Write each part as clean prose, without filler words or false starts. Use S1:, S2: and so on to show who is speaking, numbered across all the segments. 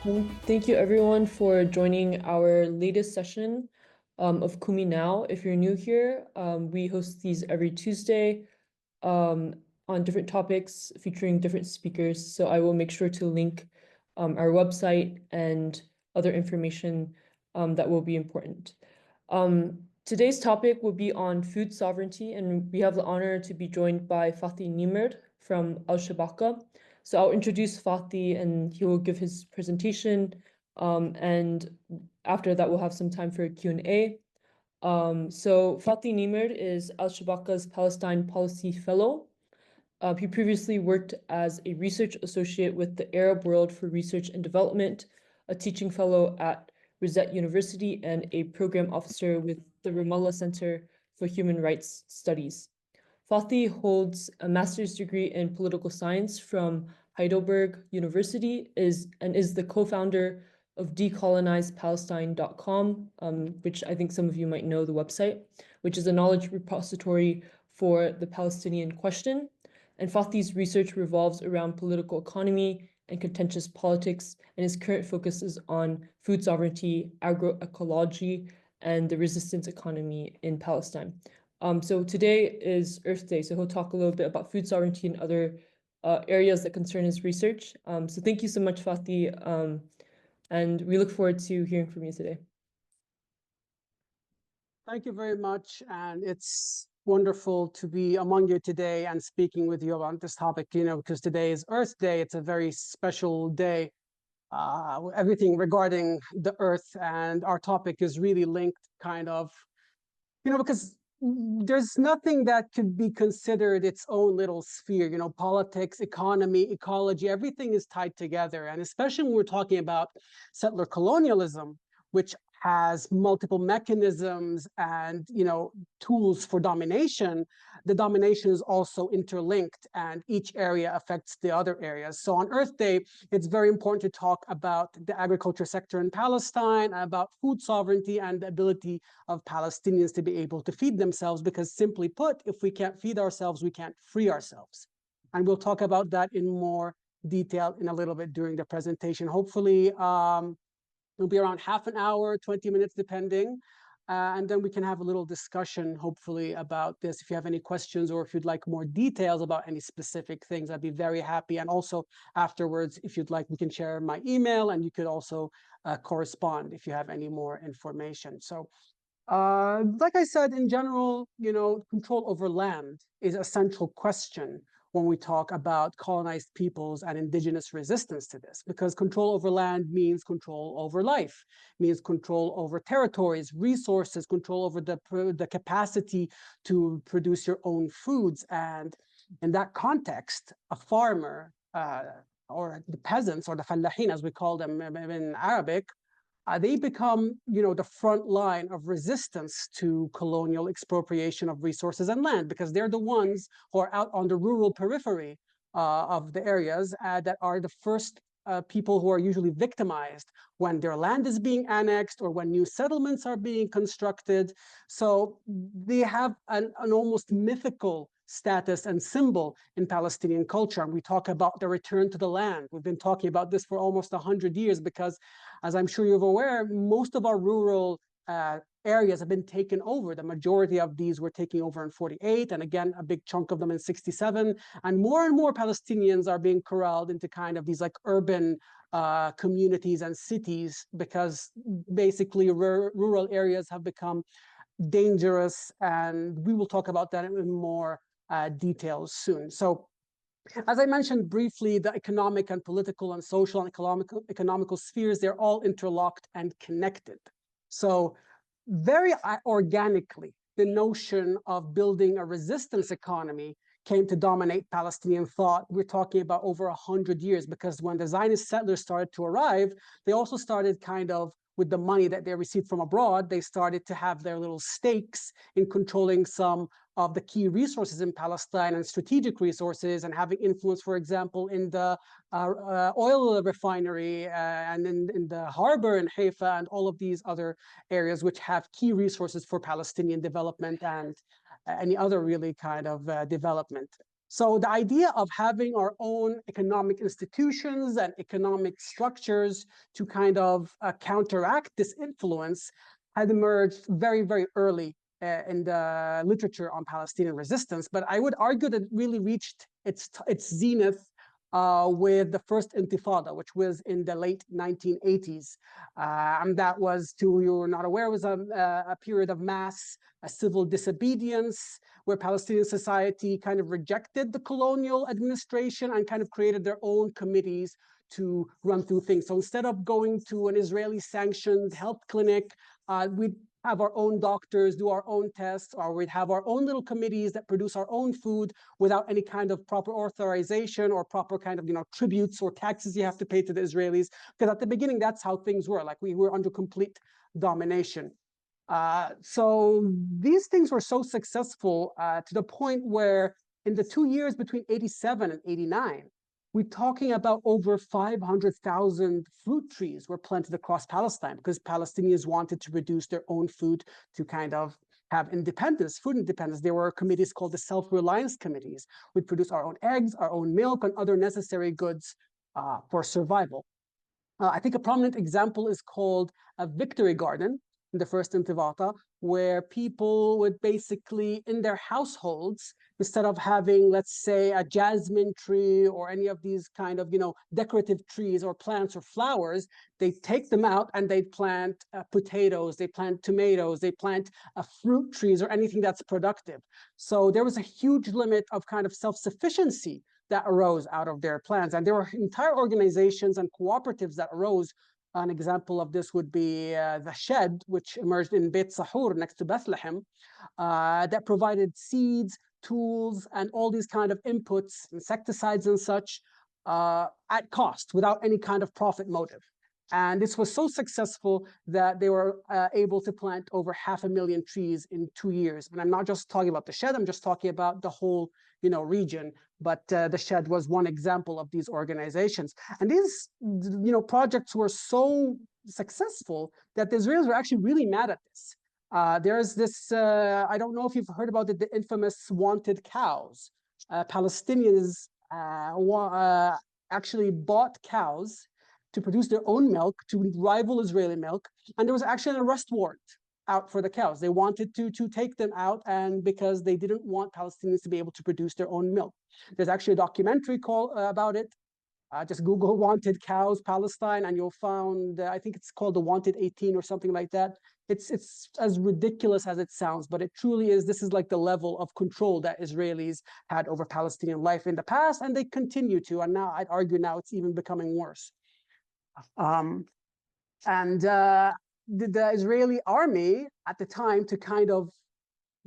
S1: Thank you everyone for joining our latest session of Kumi Now. If you're new here, we host these every Tuesday on different topics featuring different speakers. So I will make sure to link our website and other information that will be important. Today's topic will be on food sovereignty, and we have the honor to be joined by Fatih Nimr from Shabaka. So I'll introduce Fatih and he will give his presentation. And after that, we'll have some time for a Q&A. So Fatih Nimr is Shabaka's Palestine Policy Fellow. He previously worked as a research associate with the Arab World for Research and Development, a teaching fellow at Rosette University, and a program officer with the Ramallah Center for Human Rights Studies. Fatih holds a master's degree in political science from Heidelberg University and is the co-founder of decolonizepalestine.com, which I think some of you might know the website, which is a knowledge repository for the Palestinian question. And Fatih's research revolves around political economy and contentious politics, and his current focus is on food sovereignty, agroecology, and the resistance economy in Palestine. So today is Earth Day, so he'll talk a little bit about food sovereignty and other areas that concern his research. So thank you so much, Fatih, and we look forward to hearing from you today.
S2: Thank you very much, and it's wonderful to be among you today and speaking with you about this topic, because today is Earth Day. It's a very special day. Everything regarding the Earth and our topic is really linked because there's nothing that could be considered its own little sphere. Politics, economy, ecology, everything is tied together. And especially when we're talking about settler colonialism, which has multiple mechanisms and tools for domination, the domination is also interlinked and each area affects the other areas. So on Earth Day, it's very important to talk about the agriculture sector in Palestine, about food sovereignty and the ability of Palestinians to be able to feed themselves, because simply put, if we can't feed ourselves, we can't free ourselves. And we'll talk about that in more detail in a little bit during the presentation. Hopefully, it'll be around half an hour, 20 minutes, depending. And then we can have a little discussion, hopefully, about this. If you have any questions or if you'd like more details about any specific things, I'd be very happy. And also afterwards, if you'd like, we can share my email and you could also correspond if you have any more information. So like I said, in general, control over land is a central question when we talk about colonized peoples and indigenous resistance to this, because control over land means control over life, means control over territories, resources, control over the capacity to produce your own foods. And in that context, a farmer or the peasants, or the fallahin, as we call them in Arabic, they become, the front line of resistance to colonial expropriation of resources and land, because they're the ones who are out on the rural periphery of the areas that are the first people who are usually victimized when their land is being annexed or when new settlements are being constructed. So they have an almost mythical status and symbol in Palestinian culture. And we talk about the return to the land. We've been talking about this for almost 100 years because, as I'm sure you're aware, most of our rural areas have been taken over. The majority of these were taken over in 48, and again, a big chunk of them in 67. And more Palestinians are being corralled into kind of these like urban communities and cities, because basically rural areas have become dangerous. And we will talk about that in more details soon. So as I mentioned briefly, the economic and political and social and economical spheres, they're all interlocked and connected. So very organically, the notion of building a resistance economy came to dominate Palestinian thought. We're talking about over 100 years, because when the Zionist settlers started to arrive, they also started kind of, with the money that they received from abroad, they started to have their little stakes in controlling some of the key resources in Palestine and strategic resources, and having influence, for example, in the oil refinery and in the harbor in Haifa and all of these other areas which have key resources for Palestinian development and any other really kind of development. So the idea of having our own economic institutions and economic structures to kind of counteract this influence had emerged very, very early in the literature on Palestinian resistance. But I would argue that it really reached its zenith with the first Intifada, which was in the late 1980s. And that was, to you're not aware, was a period of mass civil disobedience, where Palestinian society kind of rejected the colonial administration and kind of created their own committees to run through things. So instead of going to an Israeli sanctioned health clinic, we'd have our own doctors do our own tests, or we'd have our own little committees that produce our own food without any kind of proper authorization or proper kind of, tributes or taxes you have to pay to the Israelis. Because at the beginning, that's how things were. Like we were under complete domination. So these things were so successful to the point where in the 2 years between 87 and 89, we're talking about over 500,000 fruit trees were planted across Palestine because Palestinians wanted to produce their own food to kind of have independence, food independence. There were committees called the self-reliance committees. We'd produce our own eggs, our own milk, and other necessary goods for survival. I think a prominent example is called a Victory Garden in the first Intifada, where people would basically, in their households, instead of having, let's say, a jasmine tree or any of these kind of, decorative trees or plants or flowers, they take them out and they plant potatoes, they plant tomatoes, they plant fruit trees or anything that's productive. So there was a huge limit of kind of self-sufficiency that arose out of their plans. And there were entire organizations and cooperatives that arose. An example of this would be the Shed, which emerged in Beit Sahur next to Bethlehem, that provided seeds, tools, and all these kind of inputs, insecticides and such, at cost without any kind of profit motive. And this was so successful that they were able to plant over 500,000 trees in 2 years. And I'm not just talking about the Shed, I'm just talking about the whole region. But the Shed was one example of these organizations. And these projects were so successful that the Israelis were actually really mad at this. There's this, I don't know if you've heard about it, the infamous wanted cows. Palestinians actually bought cows to produce their own milk to rival Israeli milk. And there was actually an arrest warrant out for the cows. They wanted to take them out, and because they didn't want Palestinians to be able to produce their own milk. There's actually a documentary about it. Just Google "wanted cows Palestine" and you'll find, I think it's called the Wanted 18 or something like that. It's as ridiculous as it sounds, but it truly is. This is like the level of control that Israelis had over Palestinian life in the past, and they continue to. And now I'd argue now it's even becoming worse. The Israeli army at the time, to kind of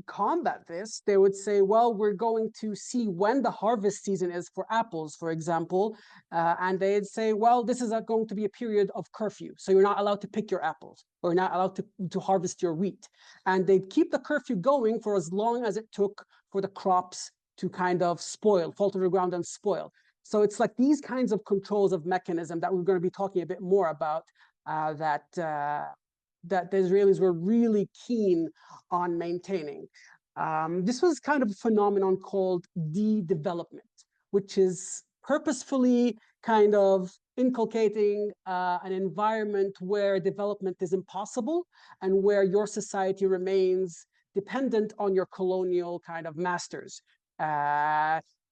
S2: combat this, they would say, well, we're going to see when the harvest season is for apples, for example, and they'd say, well, this is going to be a period of curfew, so you're not allowed to pick your apples, or you're not allowed to harvest your wheat. And they'd keep the curfew going for as long as it took for the crops to kind of fall to the ground and spoil. So it's like these kinds of controls of mechanism that we're going to be talking a bit more about, that the Israelis were really keen on maintaining. This was kind of a phenomenon called de-development, which is purposefully kind of inculcating an environment where development is impossible and where your society remains dependent on your colonial kind of masters.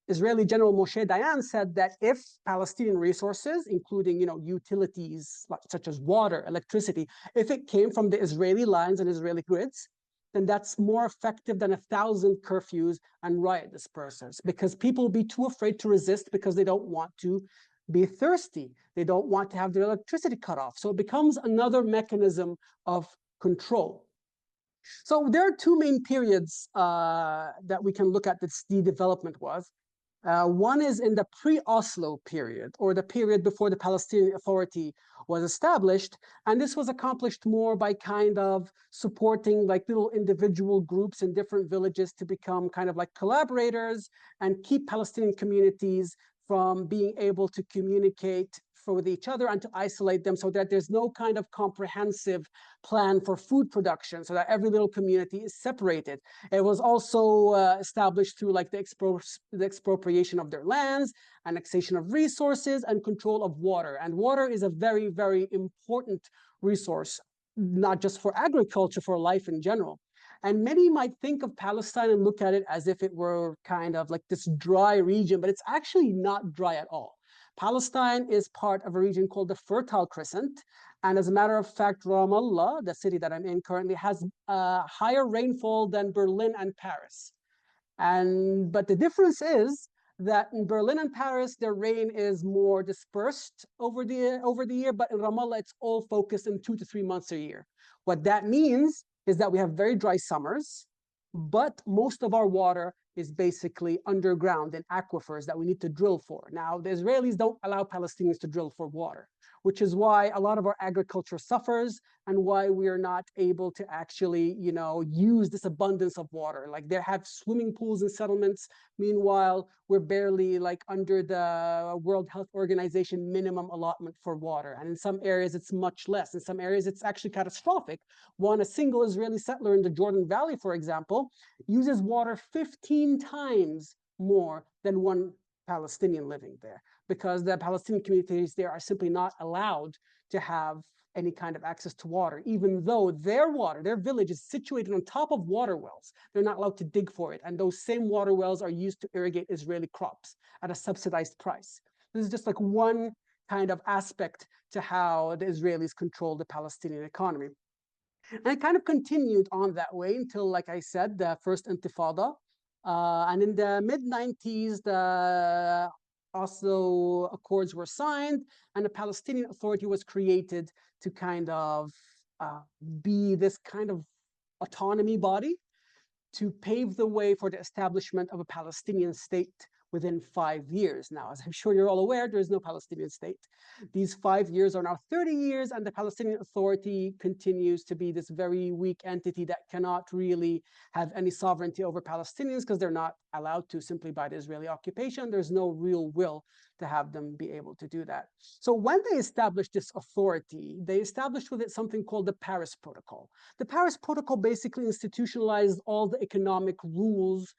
S2: Israeli General Moshe Dayan said that if Palestinian resources, including utilities such as water, electricity, if it came from the Israeli lines and Israeli grids, then that's more effective than 1,000 curfews and riot dispersers, because people will be too afraid to resist because they don't want to be thirsty. They don't want to have their electricity cut off. So it becomes another mechanism of control. So there are two main periods that we can look at this de-development was. One is in the pre-Oslo period, or the period before the Palestinian Authority was established. And this was accomplished more by kind of supporting like little individual groups in different villages to become kind of like collaborators and keep Palestinian communities from being able to communicate with each other and to isolate them so that there's no kind of comprehensive plan for food production, so that every little community is separated. It was also established through like the expropriation of their lands, annexation of resources, and control of water. And water is a very, very important resource, not just for agriculture, for life in general. And many might think of Palestine and look at it as if it were kind of like this dry region, but it's actually not dry at all. Palestine is part of a region called the Fertile Crescent. And as a matter of fact, Ramallah, the city that I'm in currently, has higher rainfall than Berlin and Paris. But the difference is that in Berlin and Paris, the rain is more dispersed over the year, but in Ramallah, it's all focused in 2 to 3 months a year. What that means is that we have very dry summers, but most of our water is basically underground in aquifers that we need to drill for. Now, the Israelis don't allow Palestinians to drill for water, which is why a lot of our agriculture suffers and why we are not able to actually, use this abundance of water. Like they have swimming pools and settlements. Meanwhile, we're barely like under the World Health Organization minimum allotment for water. And in some areas, it's much less. In some areas, it's actually catastrophic. A single Israeli settler in the Jordan Valley, for example, uses water 15 times more than one Palestinian living there, because the Palestinian communities there are simply not allowed to have any kind of access to water, even though their village is situated on top of water wells. They're not allowed to dig for it. And those same water wells are used to irrigate Israeli crops at a subsidized price. This is just like one kind of aspect to how the Israelis control the Palestinian economy. And it kind of continued on that way until, like I said, the first Intifada. And in the mid-90s, the Oslo Accords were signed, and a Palestinian Authority was created to kind of be this kind of autonomy body to pave the way for the establishment of a Palestinian state within 5 years. Now, as I'm sure you're all aware, there is no Palestinian state. These 5 years are now 30 years, and the Palestinian Authority continues to be this very weak entity that cannot really have any sovereignty over Palestinians because they're not allowed to simply by the Israeli occupation. There's no real will to have them be able to do that. So when they established this authority, they established with it something called the Paris Protocol. The Paris Protocol basically institutionalized all the economic rules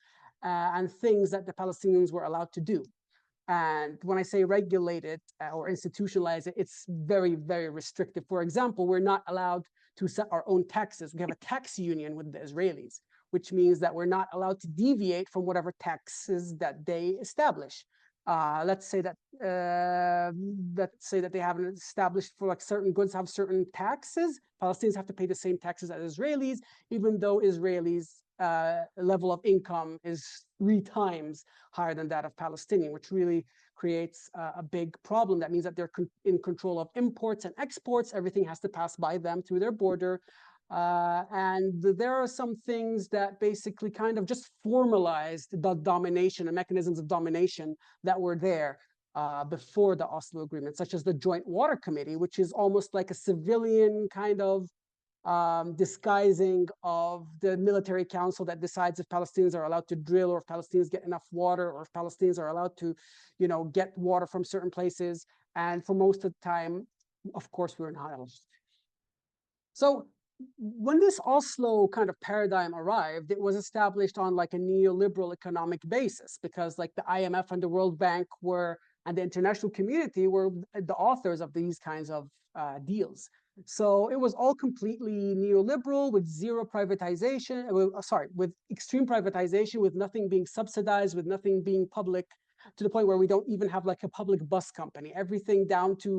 S2: and things that the Palestinians were allowed to do. And when I say regulate it or institutionalize it, it's very, very restrictive. For example, we're not allowed to set our own taxes. We have a tax union with the Israelis, which means that we're not allowed to deviate from whatever taxes that they establish. Let's say that they haven't established for like certain goods have certain taxes. Palestinians have to pay the same taxes as Israelis, even though Israelis' level of income is 3 times higher than that of Palestinian, which really creates a big problem. That means that they're in control of imports and exports. Everything has to pass by them through their border. And there are some things that basically kind of just formalized the domination and mechanisms of domination that were there before the Oslo Agreement, such as the Joint Water Committee, which is almost like a civilian kind of disguising of the military council that decides if Palestinians are allowed to drill or if Palestinians get enough water or if Palestinians are allowed to, get water from certain places. And for most of the time, of course, we were not allowed. So when this Oslo kind of paradigm arrived, it was established on like a neoliberal economic basis because like the IMF and the World Bank and the international community were the authors of these kinds of deals. So it was all completely neoliberal with zero privatization, with extreme privatization, with nothing being subsidized, with nothing being public, to the point where we don't even have like a public bus company. Everything down to,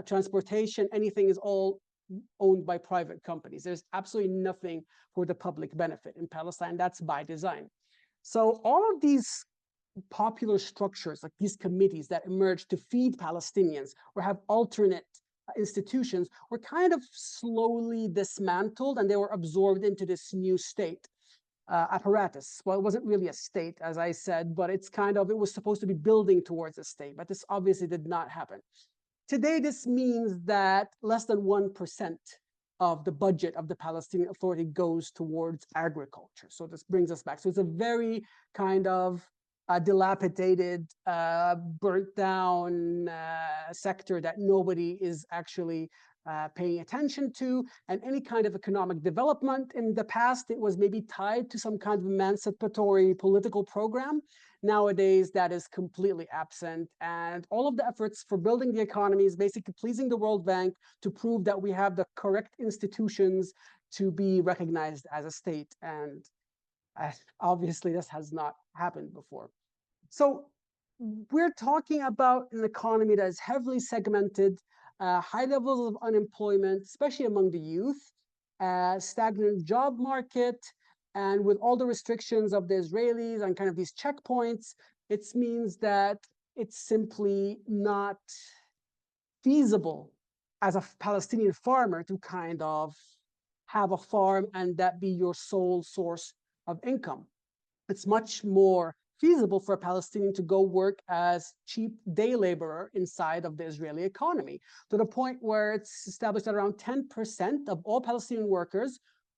S2: transportation, anything is all owned by private companies. There's absolutely nothing for the public benefit in Palestine. That's by design. So all of these popular structures, like these committees that emerged to feed Palestinians or have alternate institutions, were kind of slowly dismantled, and they were absorbed into this new state apparatus. Well, it wasn't really a state, as I said, but it was supposed to be building towards a state, but this obviously did not happen. Today, this means that less than 1% of the budget of the Palestinian Authority goes towards agriculture. So this brings us back. So it's a very kind of dilapidated, burnt down sector that nobody is actually paying attention to. And any kind of economic development in the past, it was maybe tied to some kind of emancipatory political program. Nowadays, that is completely absent. And all of the efforts for building the economy is basically pleasing the World Bank to prove that we have the correct institutions to be recognized as a state. And obviously, this has not happened before. So we're talking about an economy that is heavily segmented, high levels of unemployment, especially among the youth, stagnant job market, and with all the restrictions of the Israelis and kind of these checkpoints, it means that it's simply not feasible as a Palestinian farmer to kind of have a farm and that be your sole source of income. It's much more feasible for a Palestinian to go work as cheap day laborer inside of the Israeli economy, to the point where it's established that around 10% of all Palestinian workers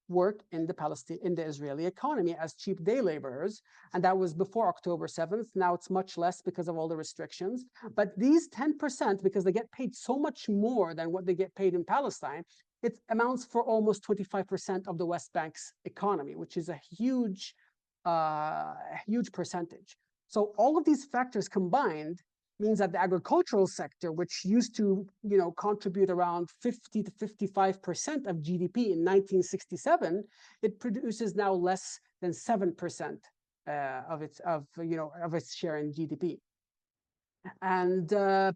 S2: work in the Israeli economy as cheap day laborers. And that was before October 7th. Now it's much less because of all the restrictions. But these 10%, because they get paid so much more than what they get paid in Palestine, it amounts for almost 25% of the West Bank's economy, which is a huge percentage. So all of these factors combined means that the agricultural sector, which used to, contribute around 50 to 55% of GDP in 1967, it produces now less than 7% of its share in GDP. And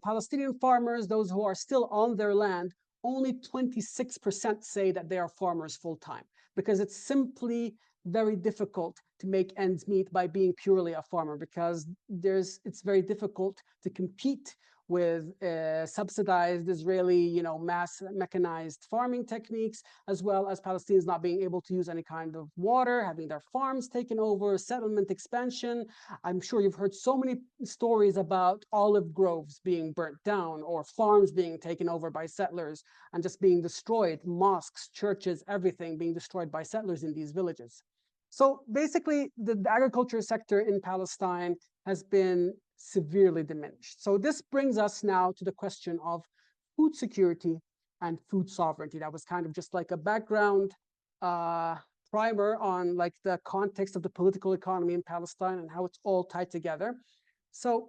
S2: Palestinian farmers, those who are still on their land, only 26% say that they are farmers full time, because it's simply very difficult to make ends meet by being purely a farmer, because it's very difficult to compete with subsidized Israeli, mass mechanized farming techniques, as well as Palestinians not being able to use any kind of water, having their farms taken over, settlement expansion. I'm sure you've heard so many stories about olive groves being burnt down or farms being taken over by settlers and just being destroyed, mosques, churches, everything being destroyed by settlers in these villages. So basically, the agriculture sector in Palestine has been severely diminished. So this brings us now to the question of food security and food sovereignty. That was kind of just like a background primer on like the context of the political economy in Palestine and how it's all tied together. So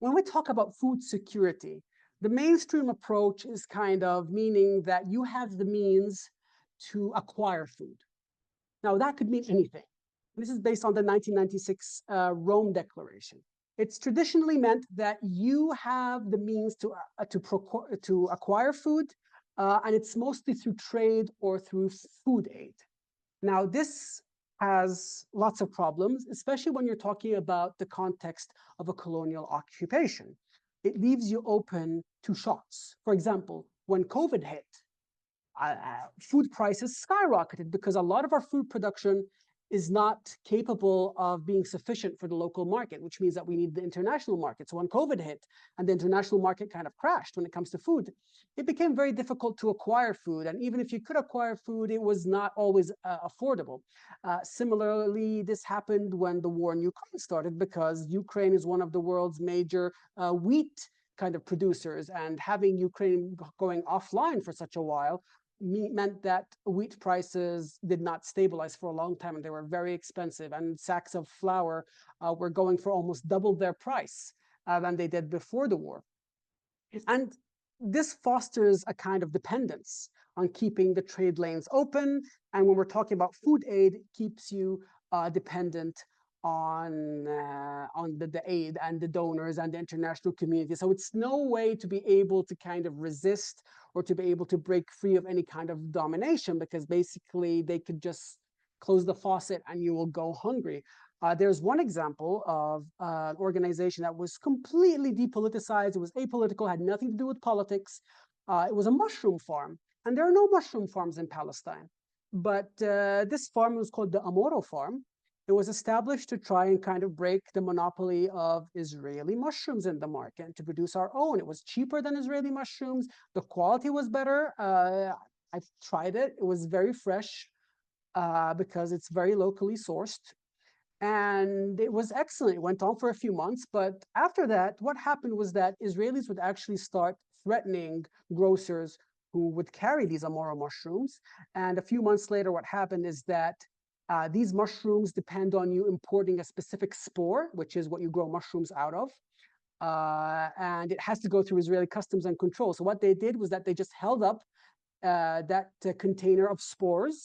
S2: when we talk about food security, the mainstream approach is kind of meaning that you have the means to acquire food. Now, that could mean anything. This is based on the 1996 Rome Declaration. It's traditionally meant that you have the means to acquire food, and it's mostly through trade or through food aid. Now, this has lots of problems, especially when you're talking about the context of a colonial occupation. It leaves you open to shocks. For example, when COVID hit, food prices skyrocketed because a lot of our food production is not capable of being sufficient for the local market, which means that we need the international market. So when COVID hit and the international market kind of crashed when it comes to food, it became very difficult to acquire food. And even if you could acquire food, it was not always affordable. Similarly, this happened when the war in Ukraine started, because Ukraine is one of the world's major wheat kind of producers, and having Ukraine going offline for such a while meant that wheat prices did not stabilize for a long time, and they were very expensive, and sacks of flour were going for almost double their price than they did before the war. And this fosters a kind of dependence on keeping the trade lanes open, and when we're talking about food aid, it keeps you dependent on the aid and the donors and the international community. So it's no way to be able to kind of resist or to be able to break free of any kind of domination, because basically they could just close the faucet and you will go hungry. There's one example of an organization that was completely depoliticized. It was apolitical, had nothing to do with politics. It was a mushroom farm, and there are no mushroom farms in Palestine. But this farm was called the Amoro farm. It was established to try and kind of break the monopoly of Israeli mushrooms in the market and to produce our own. It was cheaper than Israeli mushrooms. The quality was better. I've tried it. It was very fresh because it's very locally sourced. And it was excellent. It went on for a few months, but after that, what happened was that Israelis would actually start threatening grocers who would carry these Amora mushrooms. And a few months later, what happened is that these mushrooms depend on you importing a specific spore, which is what you grow mushrooms out of. And it has to go through Israeli customs and control. So what they did was that they just held up that container of spores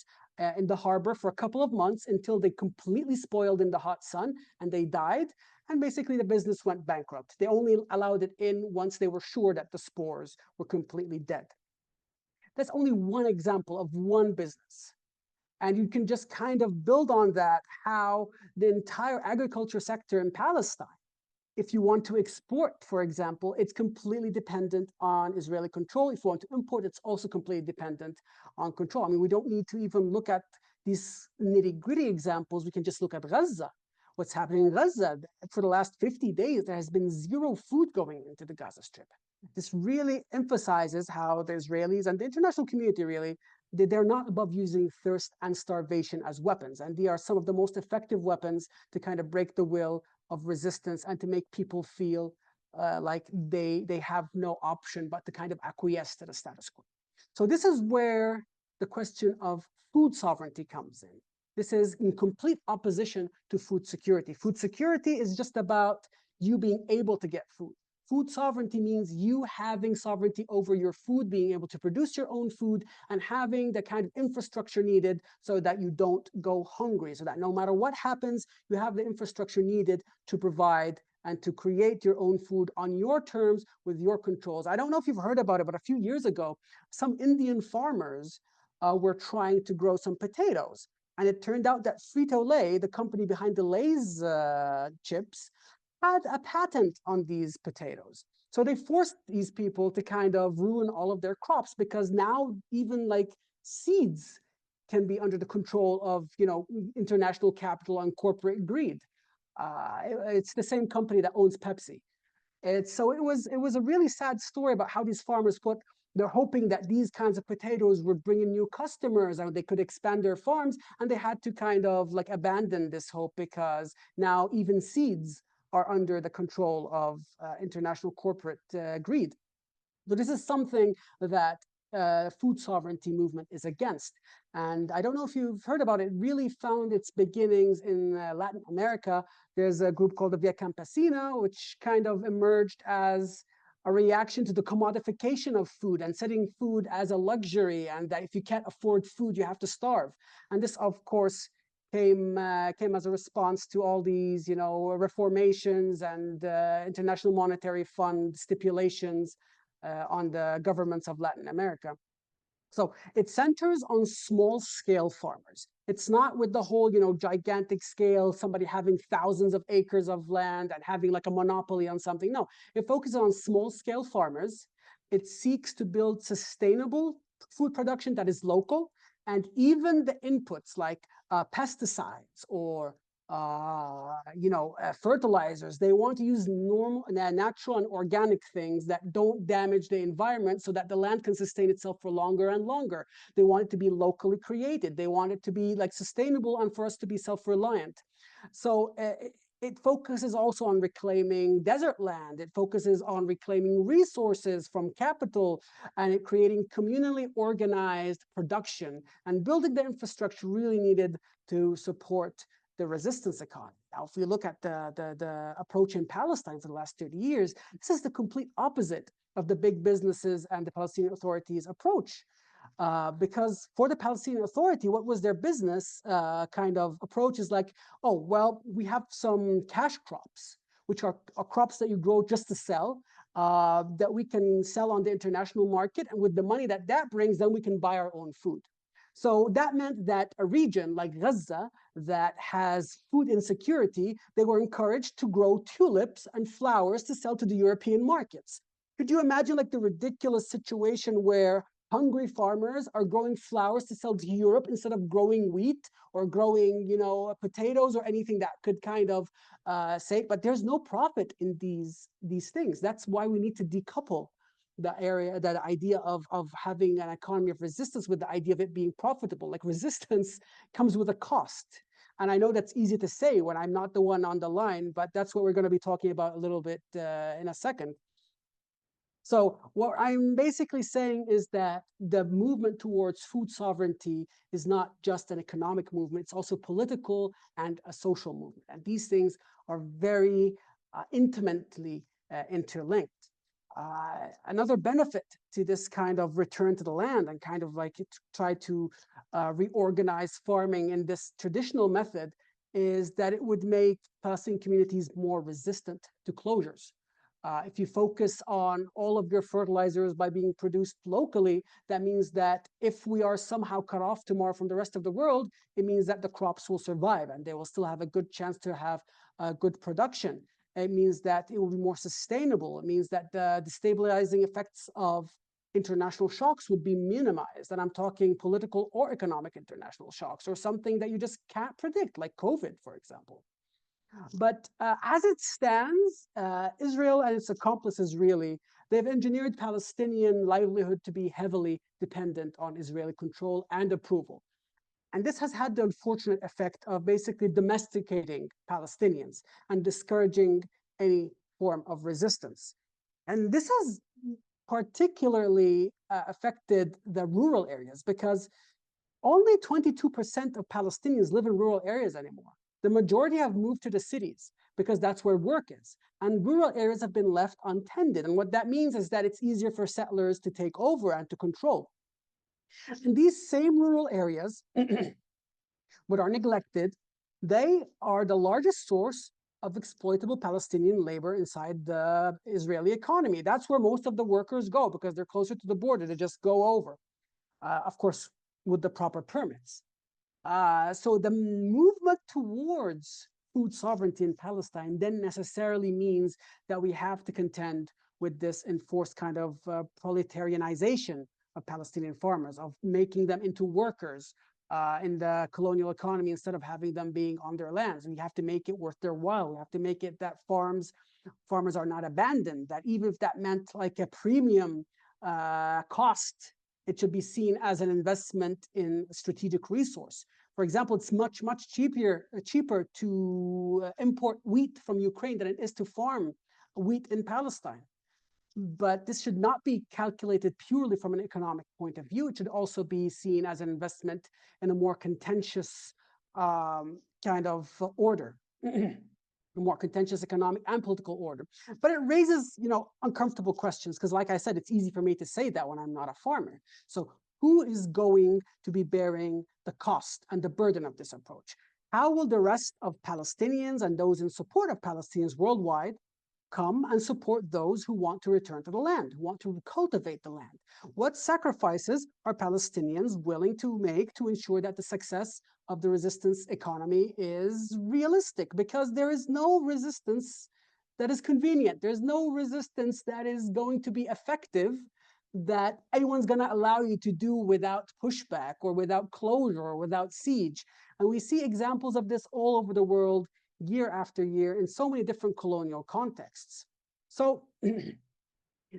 S2: in the harbor for a couple of months until they completely spoiled in the hot sun and they died. And basically, the business went bankrupt. They only allowed it in once they were sure that the spores were completely dead. That's only one example of one business. And you can just kind of build on that how the entire agriculture sector in Palestine, if you want to export, for example, it's completely dependent on Israeli control. If you want to import, it's also completely dependent on control. I mean, we don't need to even look at these nitty-gritty examples. We can just look at Gaza. What's happening in Gaza? For the last 50 days, there has been zero food going into the Gaza Strip. This really emphasizes how the Israelis and the international community really, they're not above using thirst and starvation as weapons. And they are some of the most effective weapons to kind of break the will of resistance and to make people feel like they have no option but to kind of acquiesce to the status quo. So this is where the question of food sovereignty comes in. This is in complete opposition to food security. Food security is just about you being able to get food. Food sovereignty means you having sovereignty over your food, being able to produce your own food, and having the kind of infrastructure needed so that you don't go hungry, so that no matter what happens, you have the infrastructure needed to provide and to create your own food on your terms with your controls. I don't know if you've heard about it, but a few years ago, some Indian farmers were trying to grow some potatoes. And it turned out that Frito-Lay, the company behind the Lay's chips, had a patent on these potatoes. So they forced these people to kind of ruin all of their crops because now even like seeds can be under the control of, you know, international capital and corporate greed. It's the same company that owns Pepsi. So it was a really sad story about how these farmers they're hoping that these kinds of potatoes would bring in new customers and they could expand their farms, and they had to kind of like abandon this hope because now even seeds are under the control of international corporate greed. So this is something that food sovereignty movement is against. And I don't know if you've heard about it, it really found its beginnings in Latin America. There's a group called the Via Campesina, which kind of emerged as a reaction to the commodification of food and setting food as a luxury, and that if you can't afford food, you have to starve. And this, of course, came as a response to all these, you know, reformations and International Monetary Fund stipulations on the governments of Latin America. So it centers on small scale farmers. It's not with the whole, you know, gigantic scale, somebody having thousands of acres of land and having like a monopoly on something. No, it focuses on small scale farmers. It seeks to build sustainable food production that is local. And even the inputs like pesticides or fertilizers. They want to use normal, natural, and organic things that don't damage the environment, so that the land can sustain itself for longer and longer. They want it to be locally created. They want it to be like sustainable and for us to be self-reliant. So it focuses also on reclaiming desert land. It focuses on reclaiming resources from capital and creating communally organized production and building the infrastructure really needed to support the resistance economy. Now, if we look at the approach in Palestine for the last 30 years, this is the complete opposite of the big businesses and the Palestinian Authority's approach. Because for the Palestinian Authority, what was their business kind of approach is like, oh, well, we have some cash crops, which are crops that you grow just to sell, that we can sell on the international market. And with the money that that brings, then we can buy our own food. So that meant that a region like Gaza that has food insecurity, they were encouraged to grow tulips and flowers to sell to the European markets. Could you imagine like the ridiculous situation where hungry farmers are growing flowers to sell to Europe instead of growing wheat or growing, you know, potatoes or anything that could kind of say, but there's no profit in these things. That's why we need to decouple the idea of having an economy of resistance with the idea of it being profitable. Like resistance comes with a cost. And I know that's easy to say when I'm not the one on the line, but that's what we're going to be talking about a little bit in a second. So what I'm basically saying is that the movement towards food sovereignty is not just an economic movement, it's also political and a social movement. And these things are very intimately interlinked. Another benefit to this kind of return to the land and kind of like try to reorganize farming in this traditional method is that it would make Palestinian communities more resistant to closures. If you focus on all of your fertilizers by being produced locally, that means that if we are somehow cut off tomorrow from the rest of the world, it means that the crops will survive and they will still have a good chance to have good production. It means that it will be more sustainable. It means that the destabilizing effects of international shocks would be minimized. And I'm talking political or economic international shocks, or something that you just can't predict, like COVID, for example. But as it stands, Israel and its accomplices really, they've engineered Palestinian livelihood to be heavily dependent on Israeli control and approval. And this has had the unfortunate effect of basically domesticating Palestinians and discouraging any form of resistance. And this has particularly affected the rural areas because only 22% of Palestinians live in rural areas anymore. The majority have moved to the cities because that's where work is. And rural areas have been left untended. And what that means is that it's easier for settlers to take over and to control. And these same rural areas, what are neglected, they are the largest source of exploitable Palestinian labor inside the Israeli economy. That's where most of the workers go because they're closer to the border. They just go over, of course, with the proper permits. So the movement towards food sovereignty in Palestine then necessarily means that we have to contend with this enforced kind of proletarianization of Palestinian farmers, of making them into workers in the colonial economy instead of having them being on their lands. We have to make it worth their while. We have to make it that farmers are not abandoned, that even if that meant like a premium cost, it should be seen as an investment in a strategic resource. For example, it's much cheaper to import wheat from Ukraine than it is to farm wheat in Palestine. But this should not be calculated purely from an economic point of view. It should also be seen as an investment in a more contentious kind of order. A more contentious economic and political order. But it raises, uncomfortable questions because, like I said, it's easy for me to say that when I'm not a farmer. So who is going to be bearing the cost and the burden of this approach? How will the rest of Palestinians and those in support of Palestinians worldwide come and support those who want to return to the land, who want to cultivate the land? What sacrifices are Palestinians willing to make to ensure that the success of the resistance economy is realistic? Because there is no resistance that is convenient. There's no resistance that is going to be effective that anyone's going to allow you to do without pushback or without closure or without siege. And we see examples of this all over the world year after year in so many different colonial contexts. So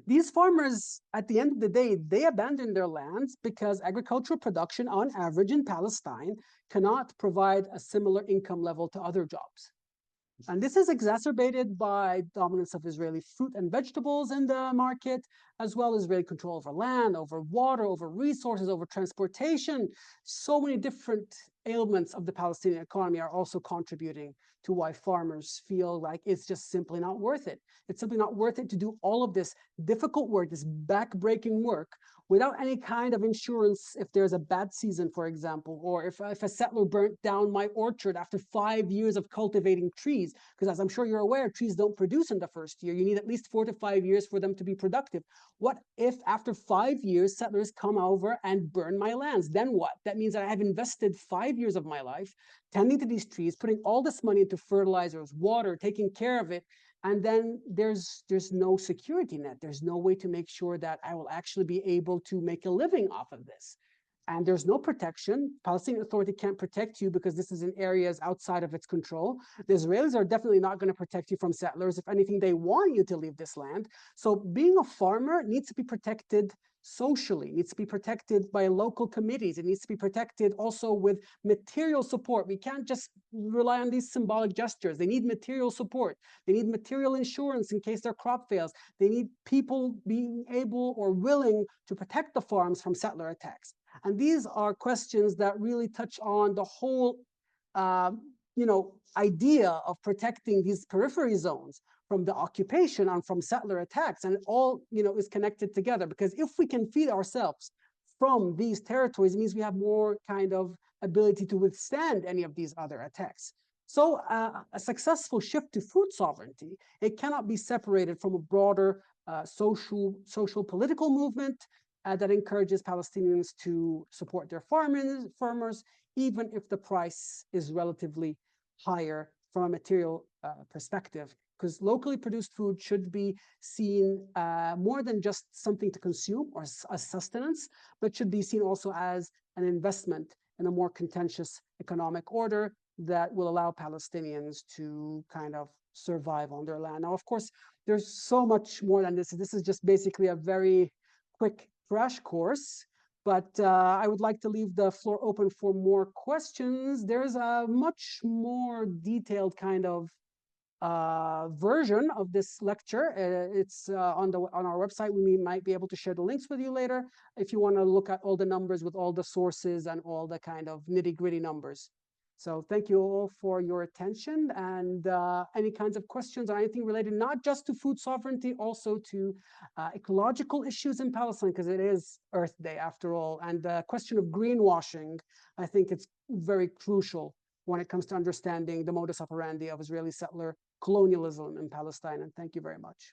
S2: these farmers, at the end of the day, they abandon their lands because agricultural production on average in Palestine cannot provide a similar income level to other jobs. And this is exacerbated by dominance of Israeli fruit and vegetables in the market, as well as Israeli control over land, over water, over resources, over transportation. So many different ailments of the Palestinian economy are also contributing to why farmers feel like it's just simply not worth it. It's simply not worth it to do all of this difficult work, this back-breaking work, without any kind of insurance if there's a bad season, for example, or if a settler burnt down my orchard after 5 years of cultivating trees, because as I'm sure you're aware, trees don't produce in the first year. You need at least 4 to 5 years for them to be productive. What if after 5 years, settlers come over and burn my lands? Then what? That means that I have invested 5 years of my life tending to these trees, putting all this money into fertilizers, water, taking care of it, and then there's no security net. There's no way to make sure that I will actually be able to make a living off of this. and there's no protection. Palestinian Authority can't protect you because this is in areas outside of its control. The Israelis are definitely not going to protect you from settlers. If anything, they want you to leave this land. So being a farmer needs to be protected socially, needs to be protected by local committees. It needs to be protected also with material support. We can't just rely on these symbolic gestures. They need material support. They need material insurance in case their crop fails. They need people being able or willing to protect the farms from settler attacks. And these are questions that really touch on the whole idea of protecting these periphery zones from the occupation and from settler attacks. And it all is connected together, because if we can feed ourselves from these territories, it means we have more kind of ability to withstand any of these other attacks. So a successful shift to food sovereignty, it cannot be separated from a broader social political movement that encourages Palestinians to support their farmers, even if the price is relatively higher from a material perspective. Because locally produced food should be seen more than just something to consume or as sustenance, but should be seen also as an investment in a more contentious economic order that will allow Palestinians to kind of survive on their land. Now, of course, there's so much more than this. This is just basically a very quick crash course, but I would like to leave the floor open for more questions. There's a much more detailed kind of version of this lecture. It's on our website. We might be able to share the links with you later if you want to look at all the numbers with all the sources and all the kind of nitty-gritty numbers. So thank you all for your attention, and any kinds of questions or anything related, not just to food sovereignty, also to ecological issues in Palestine, because it is Earth Day after all. And the question of greenwashing, I think it's very crucial when it comes to understanding the modus operandi of Israeli settler colonialism in Palestine. And thank you very much.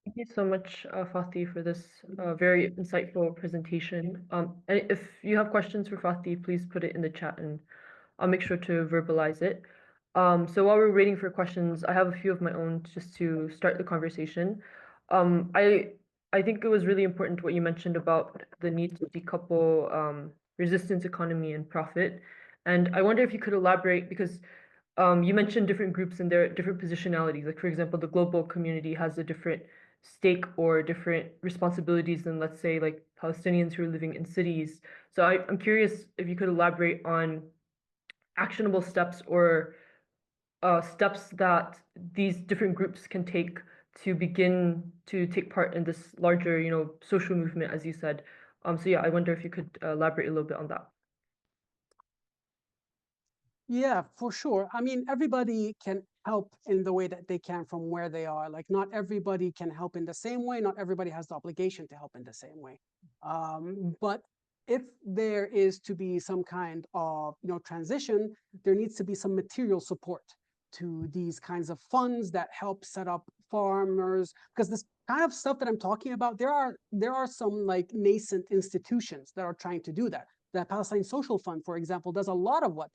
S1: Thank you so much, Fatih, for this very insightful presentation. And if you have questions for Fatih, please put it in the chat and I'll make sure to verbalize it. So while we're waiting for questions, I have a few of my own just to start the conversation. I think it was really important what you mentioned about the need to decouple resistance economy and profit. And I wonder if you could elaborate, because you mentioned different groups and their different positionalities. Like, for example, the global community has a different stake or different responsibilities than, let's say, like Palestinians who are living in cities. So I'm curious if you could elaborate on actionable steps or steps that these different groups can take to begin to take part in this larger, social movement, as you said. So yeah, I wonder if you could elaborate a little bit on that.
S2: Yeah, for sure. I mean, everybody can help in the way that they can from where they are. Like, not everybody can help in the same way. Not everybody has the obligation to help in the same way. But if there is to be some kind of transition, there needs to be some material support to these kinds of funds that help set up farmers. Because this kind of stuff that I'm talking about, there are some like nascent institutions that are trying to do that. The Palestine Social Fund, for example, does a lot of what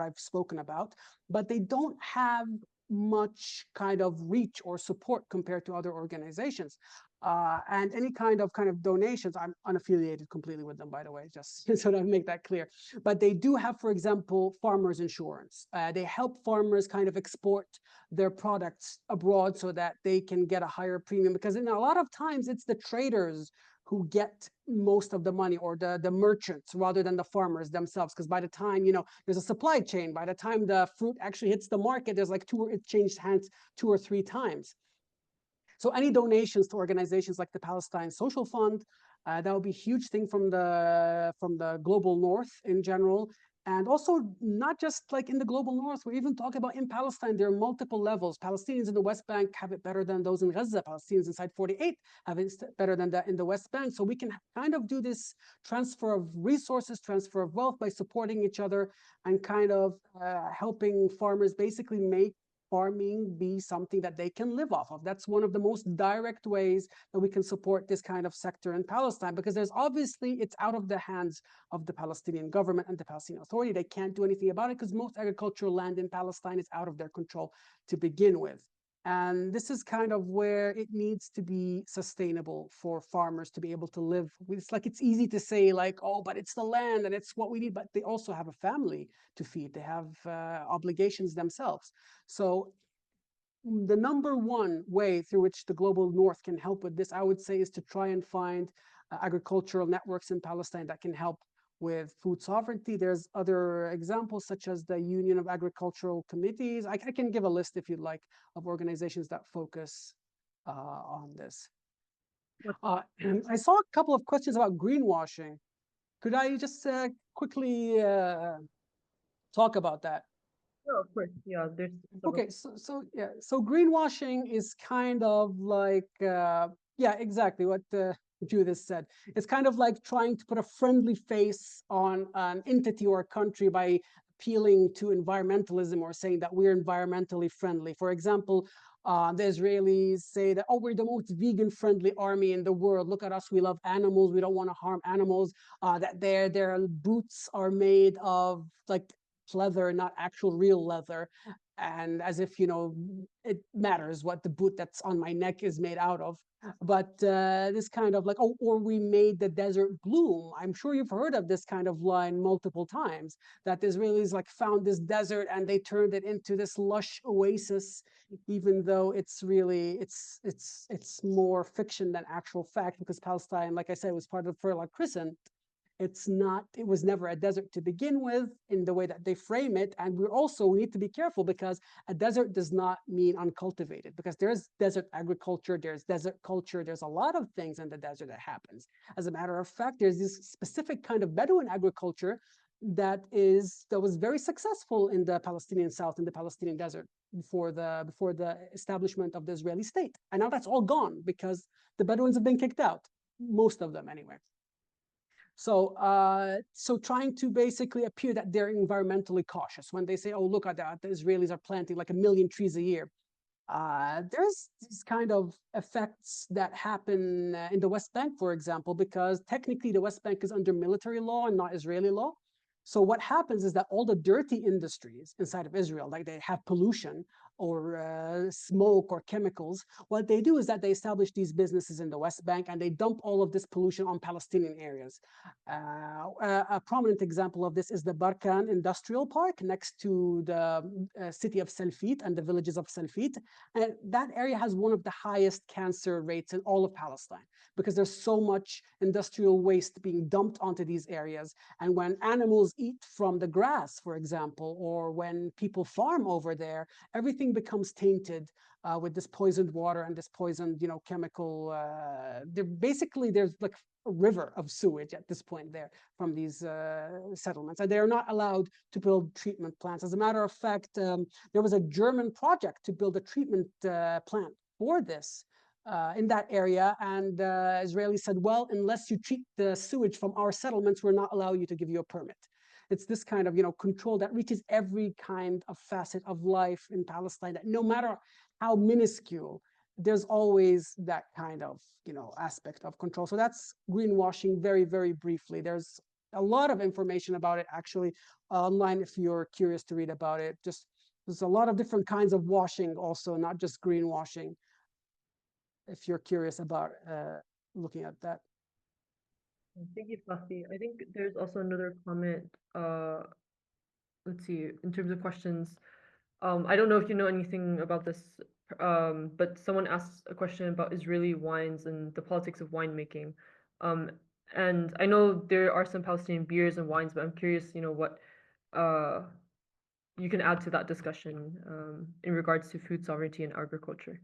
S2: I've spoken about, but they don't have much kind of reach or support compared to other organizations. And any kind of donations, I'm unaffiliated completely with them, by the way, just so that I make that clear. But they do have, for example, farmers insurance. They help farmers kind of export their products abroad so that they can get a higher premium, because in a lot of times it's the traders who get most of the money, or the merchants, rather than the farmers themselves. Because by the time, there's a supply chain, by the time the fruit actually hits the market, there's like it changed hands 2 or 3 times. So any donations to organizations like the Palestine Social Fund, that would be a huge thing from the global north in general. And also, not just like in the global north, we're even talking about in Palestine, there are multiple levels. Palestinians in the West Bank have it better than those in Gaza. Palestinians inside 48 have it better than that in the West Bank. So we can kind of do this transfer of resources, transfer of wealth by supporting each other and kind of helping farmers basically make farming be something that they can live off of. That's one of the most direct ways that we can support this kind of sector in Palestine, because it's out of the hands of the Palestinian government and the Palestinian Authority. They can't do anything about it because most agricultural land in Palestine is out of their control to begin with. And this is kind of where it needs to be sustainable for farmers to be able to live. It's like it's easy to say like, oh, but it's the land and it's what we need, but they also have a family to feed. They have obligations themselves. So the number one way through which the global north can help with this, I would say, is to try and find agricultural networks in Palestine that can help with food sovereignty. There's other examples, such as the Union of Agricultural Committees. I can give a list, if you'd like, of organizations that focus on this. I saw a couple of questions about greenwashing. Could I just quickly talk about that?
S1: Yeah, of course. Yeah, there's several.
S2: Okay, so greenwashing is kind of like yeah, exactly what Judith said. It's kind of like trying to put a friendly face on an entity or a country by appealing to environmentalism or saying that we're environmentally friendly. For example, the Israelis say that, oh, we're the most vegan-friendly army in the world. Look at us, we love animals, we don't want to harm animals. That their boots are made of like leather, not actual real leather, and as if it matters what the boot that's on my neck is made out of. But this kind of like, oh, or we made the desert bloom. I'm sure you've heard of this kind of line multiple times, that the Israelis like found this desert and they turned it into this lush oasis, even though it's really it's more fiction than actual fact, because Palestine, like I said, was part of the Fertile Crescent. It was never a desert to begin with in the way that they frame it. And we need to be careful, because a desert does not mean uncultivated, because there's desert agriculture, there's desert culture, there's a lot of things in the desert that happens. As a matter of fact, there's this specific kind of Bedouin agriculture that was very successful in the Palestinian South, in the Palestinian desert, before the establishment of the Israeli state. And now that's all gone because the Bedouins have been kicked out, most of them anyway. So trying to basically appear that they're environmentally cautious when they say, oh, look at that, the Israelis are planting like 1,000,000 trees a year. There's these kind of effects that happen in the West Bank, for example, because technically the West Bank is under military law and not Israeli law. So what happens is that all the dirty industries inside of Israel, like they have pollution or smoke or chemicals, what they do is that they establish these businesses in the West Bank and they dump all of this pollution on Palestinian areas. A prominent example of this is the Barkan Industrial Park next to the city of Selfit and the villages of Selfit. And that area has one of the highest cancer rates in all of Palestine, because there's so much industrial waste being dumped onto these areas. And when animals eat from the grass, for example, or when people farm over there, everything becomes tainted with this poisoned water and this poisoned, chemical. There's like a river of sewage at this point there from these settlements, and they are not allowed to build treatment plants. As a matter of fact, there was a German project to build a treatment plant for this in that area, and Israelis said, well, unless you treat the sewage from our settlements, we're not allowing you to give you a permit. It's this kind of control that reaches every kind of facet of life in Palestine, that no matter how minuscule, there's always that kind of aspect of control. So that's greenwashing very, very briefly. There's a lot of information about it actually online if you're curious to read about it. Just there's a lot of different kinds of washing also, not just greenwashing, if you're curious about looking at that.
S1: Thank you, Fathi. I think there's also another comment. Let's see, in terms of questions. I don't know if you know anything about this, but someone asked a question about Israeli wines and the politics of winemaking. Um, and I know there are some Palestinian beers and wines, but I'm curious, what uh, you can add to that discussion in regards to food sovereignty and agriculture.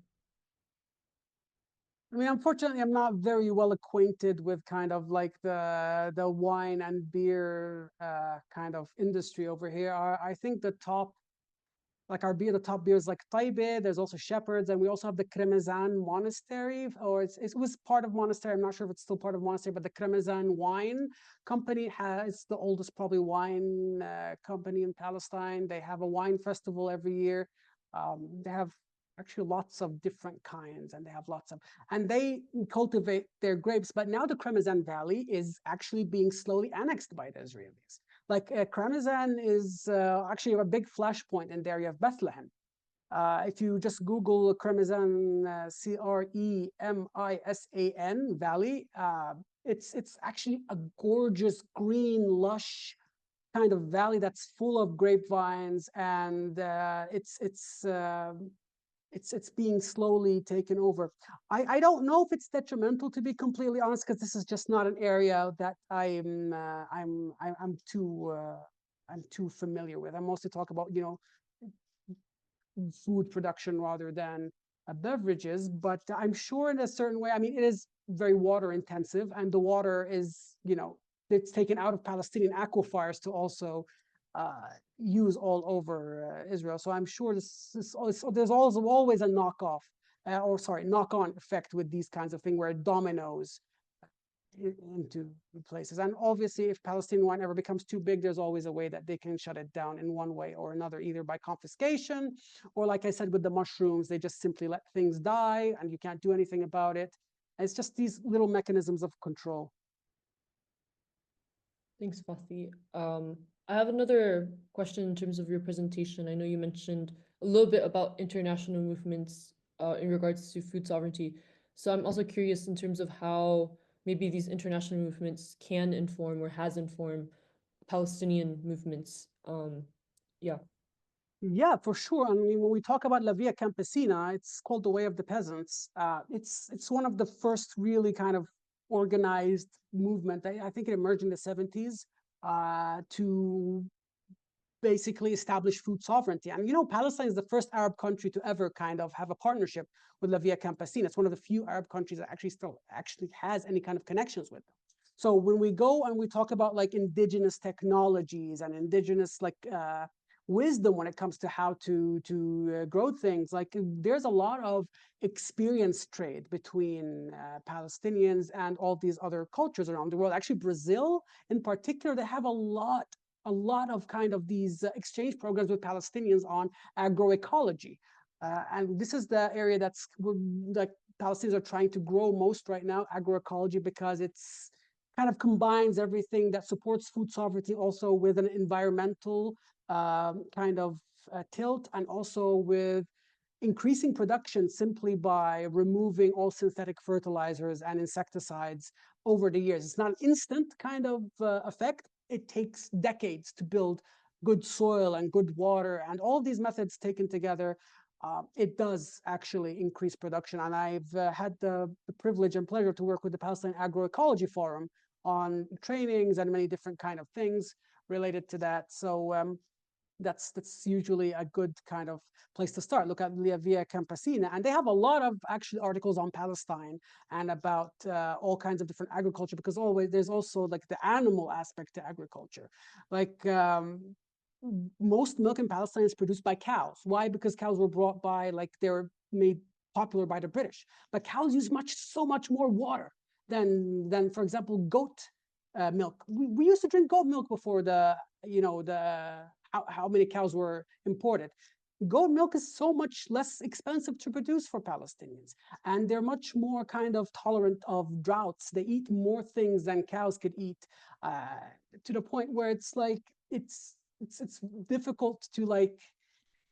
S2: I mean, unfortunately, I'm not very well acquainted with kind of like the wine and beer kind of industry over here. I think the top, like the top beers like Taibe, there's also Shepherd's, and we also have the Kremezan Monastery, or it was part of Monastery. I'm not sure if it's still part of Monastery, but the Kremezan Wine Company it's the oldest probably wine company in Palestine. They have a wine festival every year. They have actually lots of different kinds, and they cultivate their grapes. But now the Kremezan Valley is actually being slowly annexed by the Israelis. Like Kremezan is actually a big flashpoint in the area of Bethlehem. If you just Google Cremisan, Cremisan Valley, it's actually a gorgeous green, lush kind of valley that's full of grapevines, and it's being slowly taken over. I don't know if it's detrimental, to be completely honest, because this is just not an area that I'm too familiar with. I mostly talk about, you know, food production rather than beverages, but I'm sure in a certain way, I mean, it is very water intensive, and the water is, you know, it's taken out of Palestinian aquifers to also use all over Israel. So I'm sure there's also always a knockoff, knock on effect with these kinds of things where it dominoes into places. And obviously, if Palestinian wine ever becomes too big, there's always a way that they can shut it down in one way or another, either by confiscation, or like I said with the mushrooms, they just simply let things die and you can't do anything about it. And it's just these little mechanisms of control.
S1: Thanks, Fathi. I have another question in terms of your presentation. I know you mentioned a little bit about international movements in regards to food sovereignty. So I'm also curious in terms of how maybe these international movements can inform or has informed Palestinian movements. Yeah.
S2: Yeah, for sure. I mean, when we talk about La Via Campesina, it's called the Way of the Peasants. It's one of the first really kind of organized movement. I think it emerged in the 70s to basically establish food sovereignty. And you know, Palestine is the first Arab country to ever kind of have a partnership with La Via Campesina. It's one of the few Arab countries that actually has any kind of connections with them. So when we go and we talk about like indigenous technologies and indigenous like wisdom when it comes to how to grow things, like there's a lot of experience trade between Palestinians and all these other cultures around the world. Actually, Brazil in particular, they have a lot of kind of these exchange programs with Palestinians on agroecology. And this is the area that Palestinians are trying to grow most right now, agroecology, because it's kind of combines everything that supports food sovereignty also with an environmental kind of tilt, and also with increasing production simply by removing all synthetic fertilizers and insecticides over the years. It's not an instant kind of effect. It takes decades to build good soil and good water, and all these methods taken together, it does actually increase production. And I've had the privilege and pleasure to work with the Palestine Agroecology Forum on trainings and many different kind of things related to that. So that's usually a good kind of place to start. Look at La Via Campesina, and they have a lot of actually articles on Palestine and about all kinds of different agriculture, because always there's also like the animal aspect to agriculture. Like most milk in Palestine is produced by cows. Why? Because cows were brought by, like they were made popular by the British. But cows use so much more water than for example, goat milk. We used to drink goat milk before the, you know, the how many cows were imported. Goat milk is so much less expensive to produce for Palestinians, and they're much more kind of tolerant of droughts. They eat more things than cows could eat, to the point where it's like it's difficult to like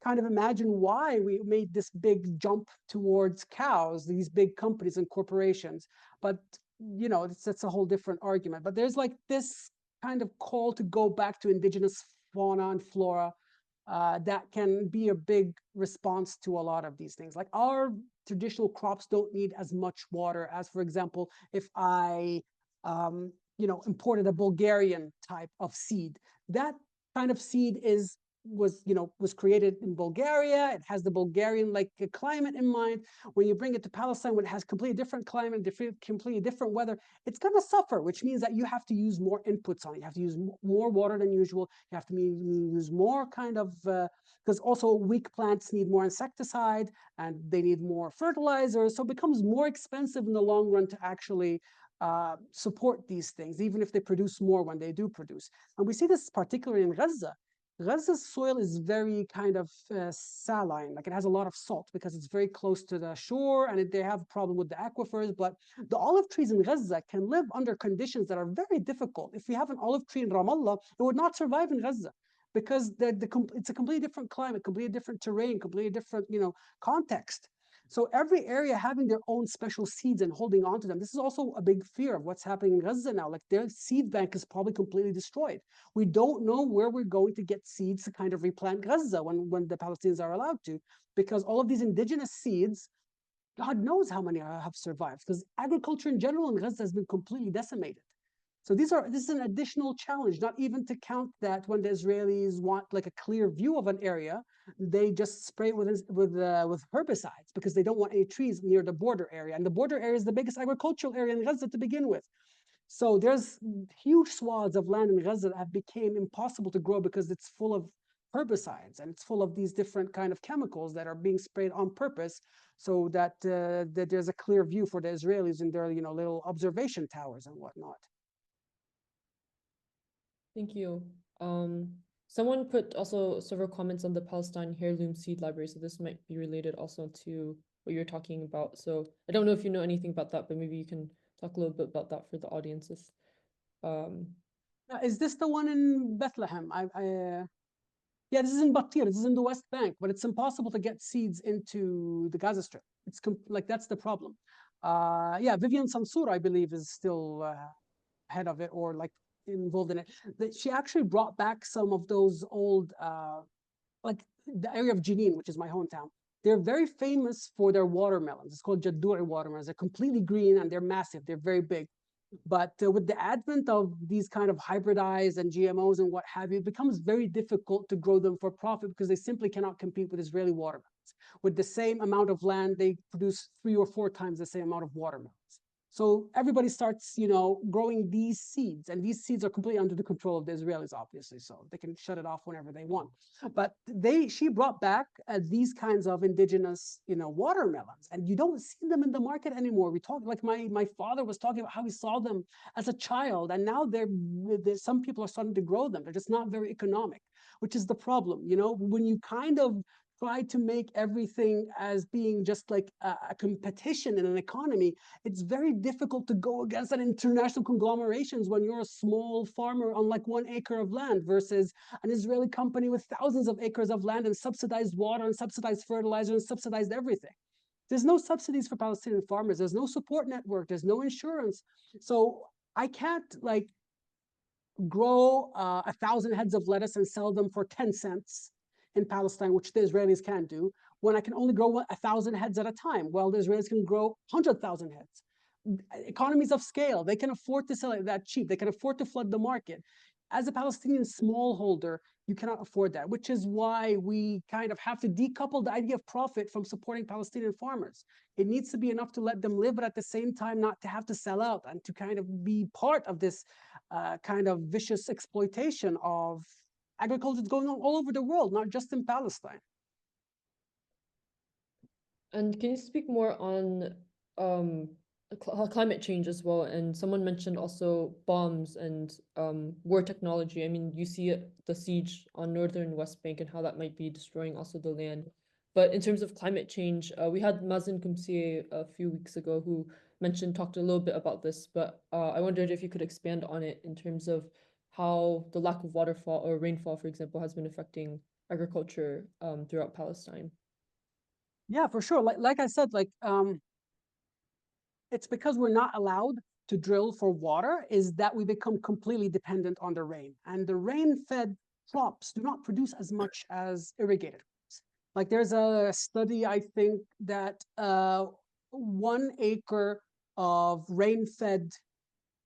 S2: kind of imagine why we made this big jump towards cows, these big companies and corporations. But you know, that's a whole different argument. But there's like this kind of call to go back to indigenous fauna and flora that can be a big response to a lot of these things. Like our traditional crops don't need as much water as, for example, if I, you know, imported a Bulgarian type of seed. That kind of seed was created in Bulgaria. It has the Bulgarian like climate in mind. When you bring it to Palestine, when it has completely different climate, completely different weather, it's going to suffer, which means that you have to use more inputs on it. You have to use more water than usual. You have to use more kind of because also weak plants need more insecticide and they need more fertilizers. So it becomes more expensive in the long run to actually support these things, even if they produce more when they do produce. And we see this particularly in Gaza. Gaza's soil is very kind of saline, like it has a lot of salt because it's very close to the shore, and they have a problem with the aquifers. But the olive trees in Gaza can live under conditions that are very difficult. If we have an olive tree in Ramallah, it would not survive in Gaza because it's a completely different climate, completely different terrain, completely different, context. So every area having their own special seeds and holding on to them. This is also a big fear of what's happening in Gaza now. Like their seed bank is probably completely destroyed. We don't know where we're going to get seeds to kind of replant Gaza when the Palestinians are allowed to, because all of these indigenous seeds, God knows how many have survived, because agriculture in general in Gaza has been completely decimated. So this is an additional challenge, not even to count that when the Israelis want like a clear view of an area, they just spray it with herbicides because they don't want any trees near the border area. And the border area is the biggest agricultural area in Gaza to begin with. So there's huge swaths of land in Gaza that have become impossible to grow because it's full of herbicides and it's full of these different kind of chemicals that are being sprayed on purpose so that there's a clear view for the Israelis in their little observation towers and whatnot.
S1: Thank you. Someone put also several comments on the Palestine Heirloom Seed Library, so this might be related also to what you're talking about. So I don't know if you know anything about that, but maybe you can talk a little bit about that for the audiences.
S2: Is this the one in Bethlehem? Yeah, this is in Batir. This is in the West Bank, but it's impossible to get seeds into the Gaza Strip. It's like that's the problem. Yeah, Vivian Samsour, I believe, is still head of it or like involved in it. She actually brought back some of those old, like the area of Jenin, which is my hometown. They're very famous for their watermelons. It's called Jadouri watermelons. They're completely green and they're massive. They're very big. But with the advent of these kind of hybridized and GMOs and what have you, it becomes very difficult to grow them for profit because they simply cannot compete with Israeli watermelons. With the same amount of land, they produce 3 or 4 times the same amount of watermelons. So everybody starts, growing these seeds, and these seeds are completely under the control of the Israelis, obviously, so they can shut it off whenever they want. But she brought back these kinds of indigenous, watermelons, and you don't see them in the market anymore. We talk like my father was talking about how he saw them as a child, and now some people are starting to grow them. They're just not very economic, which is the problem. When you kind of try to make everything as being just like a competition in an economy, it's very difficult to go against an international conglomerations when you're a small farmer on like 1 acre of land versus an Israeli company with thousands of acres of land and subsidized water and subsidized fertilizer and subsidized everything. There's no subsidies for Palestinian farmers. There's no support network. There's no insurance. So I can't like grow 1,000 heads of lettuce and sell them for 10 cents in Palestine, which the Israelis can't do, when I can only grow 1,000 heads at a time, while the Israelis can grow 100,000 heads. Economies of scale, they can afford to sell it that cheap. They can afford to flood the market. As a Palestinian smallholder, you cannot afford that, which is why we kind of have to decouple the idea of profit from supporting Palestinian farmers. It needs to be enough to let them live, but at the same time, not to have to sell out and to kind of be part of this kind of vicious exploitation of agriculture is going on all over the world, not just in Palestine.
S1: And can you speak more on climate change as well? And someone mentioned also bombs and war technology. I mean, you see the siege on northern West Bank and how that might be destroying also the land. But in terms of climate change, we had Mazen Kumsiye a few weeks ago who talked a little bit about this, but I wondered if you could expand on it in terms of how the lack of waterfall or rainfall, for example, has been affecting agriculture throughout Palestine.
S2: Yeah, for sure. Like I said, it's because we're not allowed to drill for water is that we become completely dependent on the rain. And the rain-fed crops do not produce as much as irrigated crops. Like there's a study, I think, that 1 acre of rain-fed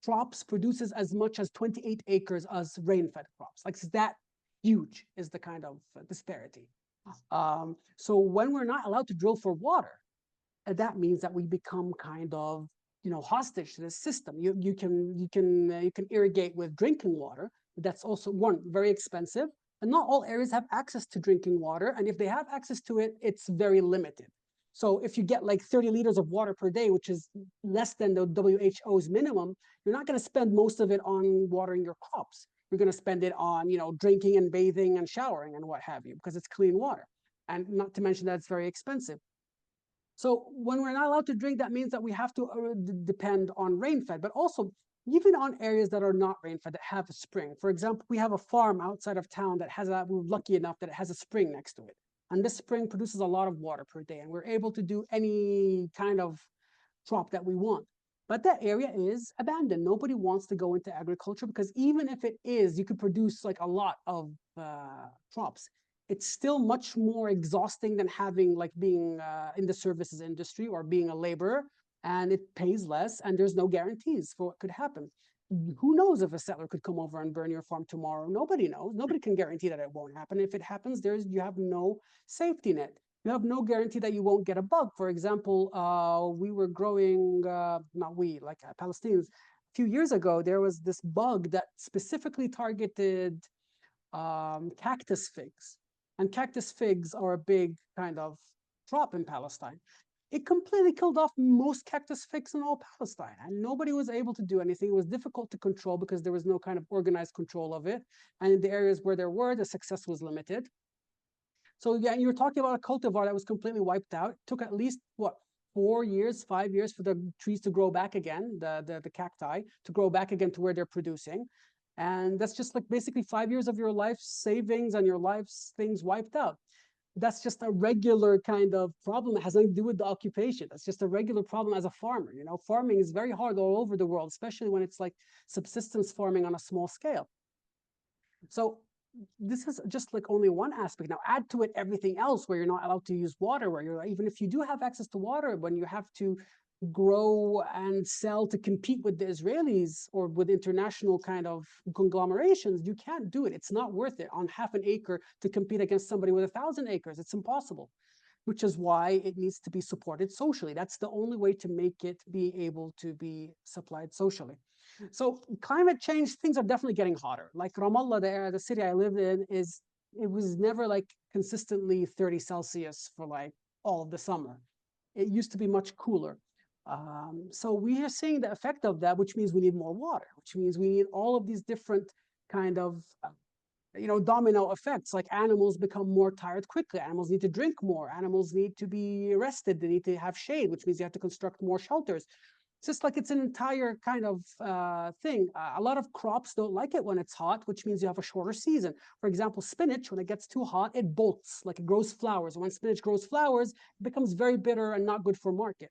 S2: crops produces as much as 28 acres as rain-fed crops. Like that huge is the kind of disparity. So when we're not allowed to drill for water, that means that we become kind of hostage to the system. You can irrigate with drinking water. That's also one very expensive, and not all areas have access to drinking water. And if they have access to it, it's very limited. So if you get like 30 liters of water per day, which is less than the WHO's minimum, you're not going to spend most of it on watering your crops. You're going to spend it on drinking and bathing and showering and what have you, because it's clean water. And not to mention that it's very expensive. So when we're not allowed to drink, that means that we have to depend on rain-fed. But also, even on areas that are not rain-fed, that have a spring. For example, we have a farm outside of town that has a, we're lucky enough that it has a spring next to it. And this spring produces a lot of water per day, and we're able to do any kind of crop that we want. But that area is abandoned. Nobody wants to go into agriculture because even if it is, you could produce like a lot of crops. It's still much more exhausting than having like being in the services industry or being a laborer, and it pays less, and there's no guarantees for what could happen. Who knows if a settler could come over and burn your farm tomorrow? Nobody knows. Nobody can guarantee that it won't happen. If it happens, you have no safety net. You have no guarantee that you won't get a bug. For example, we were growing, not we, like Palestinians, a few years ago, there was this bug that specifically targeted cactus figs. And cactus figs are a big kind of crop in Palestine. It completely killed off most cactus figs in all Palestine, and nobody was able to do anything. It was difficult to control because there was no kind of organized control of it. And in the areas where there were, the success was limited. So yeah, you're talking about a cultivar that was completely wiped out. It took at least what, 4 years, 5 years for the trees to grow back again, the cacti to grow back again to where they're producing. And that's just like basically 5 years of your life savings and your life's things wiped out. That's just a regular kind of problem. It has nothing to do with the occupation. That's just a regular problem as a farmer. You know, farming is very hard all over the world, especially when it's like subsistence farming on a small scale. So this is just like only one aspect. Now add to it everything else where you're not allowed to use water, where you're, even if you do have access to water, when you have to grow and sell to compete with the Israelis or with international kind of conglomerations, you can't do it. It's not worth it on half an acre to compete against somebody with 1,000 acres. It's impossible, which is why it needs to be supported socially. That's the only way to make it be able to be supplied socially. So climate change, things are definitely getting hotter. Like Ramallah, the city I live in, it was never like consistently 30 Celsius for like all of the summer. It used to be much cooler. So we are seeing the effect of that, which means we need more water, which means we need all of these different kind of domino effects. Like animals become more tired quickly, animals need to drink more, animals need to be rested, they need to have shade, which means you have to construct more shelters. It's just like it's an entire kind of thing. A lot of crops don't like it when it's hot, which means you have a shorter season. For example, spinach, when it gets too hot, it bolts, like it grows flowers. When spinach grows flowers, it becomes very bitter and not good for market.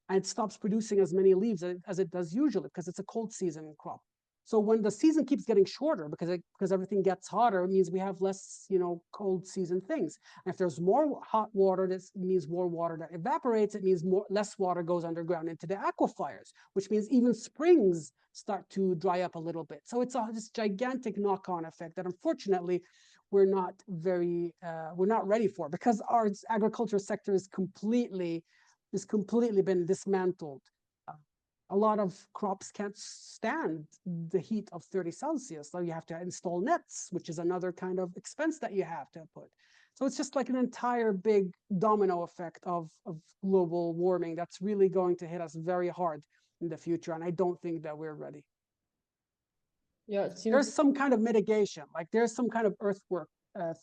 S2: And it stops producing as many leaves as it does usually because it's a cold season crop. So when the season keeps getting shorter because everything gets hotter, it means we have less, cold season things. And if there's more hot water, this means more water that evaporates. It means less water goes underground into the aquifers, which means even springs start to dry up a little bit. So it's this gigantic knock-on effect that unfortunately we're not ready for, because our agriculture sector is completely been dismantled. A lot of crops can't stand the heat of 30 Celsius. So you have to install nets, which is another kind of expense that you have to put. So it's just like an entire big domino effect of global warming that's really going to hit us very hard in the future. And I don't think that we're ready.
S1: Yeah, it
S2: There's
S1: seems
S2: some kind of mitigation, like there's some kind of earthwork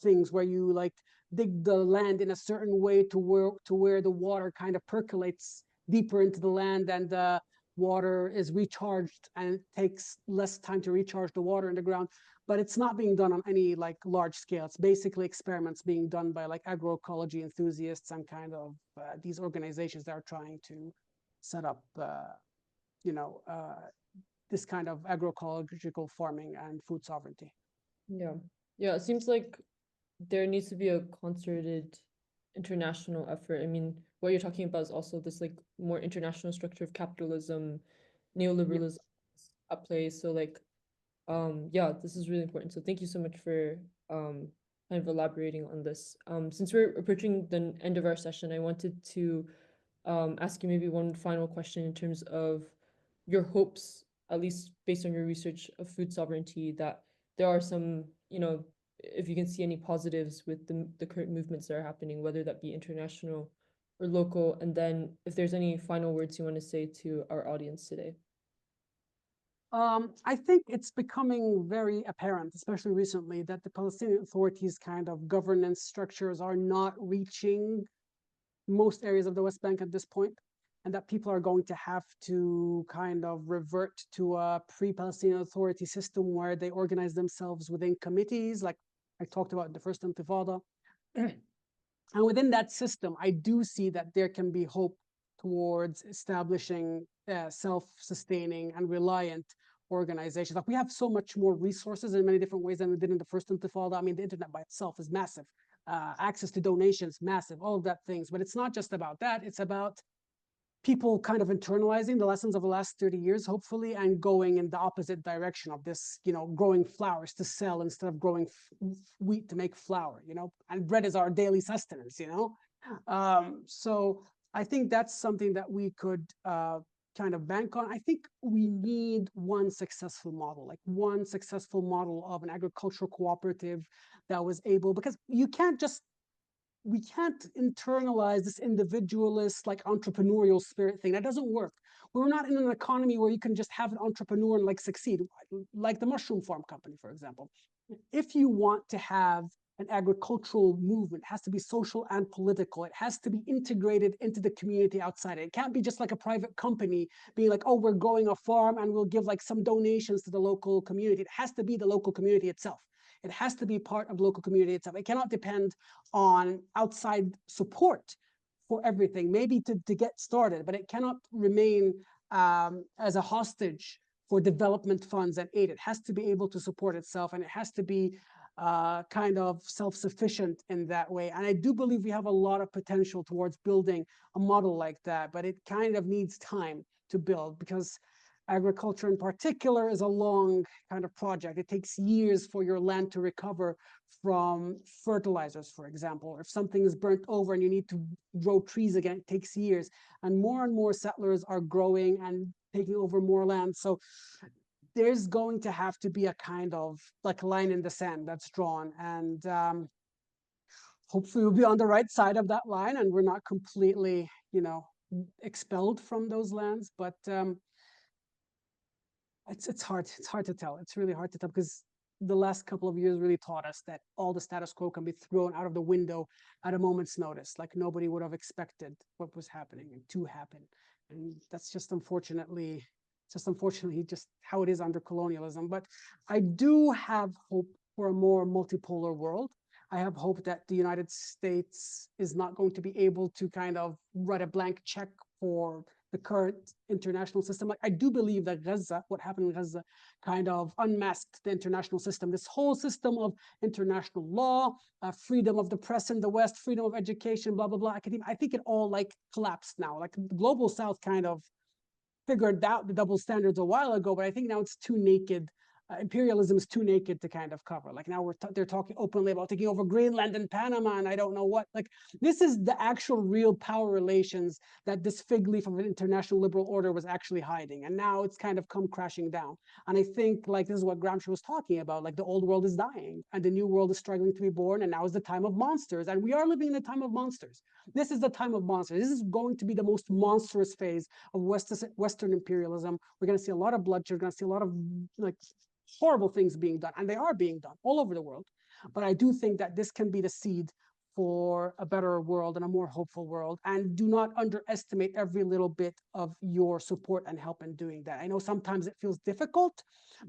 S2: things where you like dig the land in a certain way to where the water kind of percolates deeper into the land, and the water is recharged, and it takes less time to recharge the water in the ground. But it's not being done on any like large scale. It's basically experiments being done by like agroecology enthusiasts and kind of these organizations that are trying to set up you know uh, this kind of agroecological farming and food sovereignty.
S1: yeah. Yeah, it seems like there needs to be a concerted international effort. I mean, what you're talking about is also this like more international structure of capitalism,
S2: Yeah.
S1: neoliberalism at play. So like yeah, this is really important. So thank you so much for kind of elaborating on this. Since we're approaching the end of our session, I wanted to ask you maybe one final question in terms of your hopes, at least based on your research of food sovereignty, that there are some, if you can see any positives with the current movements that are happening, whether that be international or local, and then if there's any final words you want to say to our audience today.
S2: I think it's becoming very apparent, especially recently, that the Palestinian Authority's kind of governance structures are not reaching most areas of the West Bank at this point. and that people are going to have to kind of revert to a pre-Palestinian Authority system where they organize themselves within committees, like I talked about in the first Intifada. And within that system, I do see that there can be hope towards establishing self-sustaining and reliant organizations. Like we have so much more resources in many different ways than we did in the first Intifada. I mean, the internet by itself is massive. Access to donations, massive, all of that things. But it's not just about that. It's about people kind of internalizing the lessons of the last 30 years, hopefully, and going in the opposite direction of this, growing flowers to sell instead of growing wheat to make flour, and bread is our daily sustenance, So I think that's something that we could kind of bank on. I think we need one successful model of an agricultural cooperative that was able, because we can't internalize this individualist, like entrepreneurial spirit thing. That doesn't work. We're not in an economy where you can just have an entrepreneur and like succeed, like the mushroom farm company, for example. If you want to have an agricultural movement, it has to be social and political. It has to be integrated into the community outside. It can't be just like a private company being like, oh, we're growing a farm and we'll give like some donations to the local community. It has to be the local community itself. It has to be part of the local community itself. It cannot depend on outside support for everything, maybe to get started, but it cannot remain as a hostage for development funds and aid. It has to be able to support itself, and it has to be kind of self-sufficient in that way. And I do believe we have a lot of potential towards building a model like that, but it kind of needs time to build, because agriculture in particular is a long kind of project. It takes years for your land to recover from fertilizers, for example. Or if something is burnt over and you need to grow trees again, it takes years. And more settlers are growing and taking over more land. So there's going to have to be a kind of like a line in the sand that's drawn. And hopefully we'll be on the right side of that line and we're not completely, expelled from those lands. But it's hard to tell. It's really hard to tell, because the last couple of years really taught us that all the status quo can be thrown out of the window at a moment's notice. Like nobody would have expected what was happening and to happen. And that's just unfortunately just how it is under colonialism. But I do have hope for a more multipolar world. I have hope that the United States is not going to be able to kind of write a blank check for the current international system. Like I do believe that Gaza, what happened in Gaza, kind of unmasked the international system. This whole system of international law, freedom of the press in the West, freedom of education, blah blah blah. I think it all like collapsed now. Like the global South kind of figured out the double standards a while ago, but I think now it's too naked. Imperialism is too naked to kind of cover. Like now they're talking openly about taking over Greenland and Panama and I don't know what. Like this is the actual real power relations that this fig leaf of an international liberal order was actually hiding. And now it's kind of come crashing down. And I think like this is what Gramsci was talking about. Like the old world is dying and the new world is struggling to be born. And now is the time of monsters. And we are living in the time of monsters. This is the time of monsters. This is going to be the most monstrous phase of Western imperialism. We're going to see a lot of bloodshed. We're going to see a lot of like horrible things being done, and they are being done all over the world. But I do think that this can be the seed for a better world and a more hopeful world. And do not underestimate every little bit of your support and help in doing that. I know sometimes it feels difficult,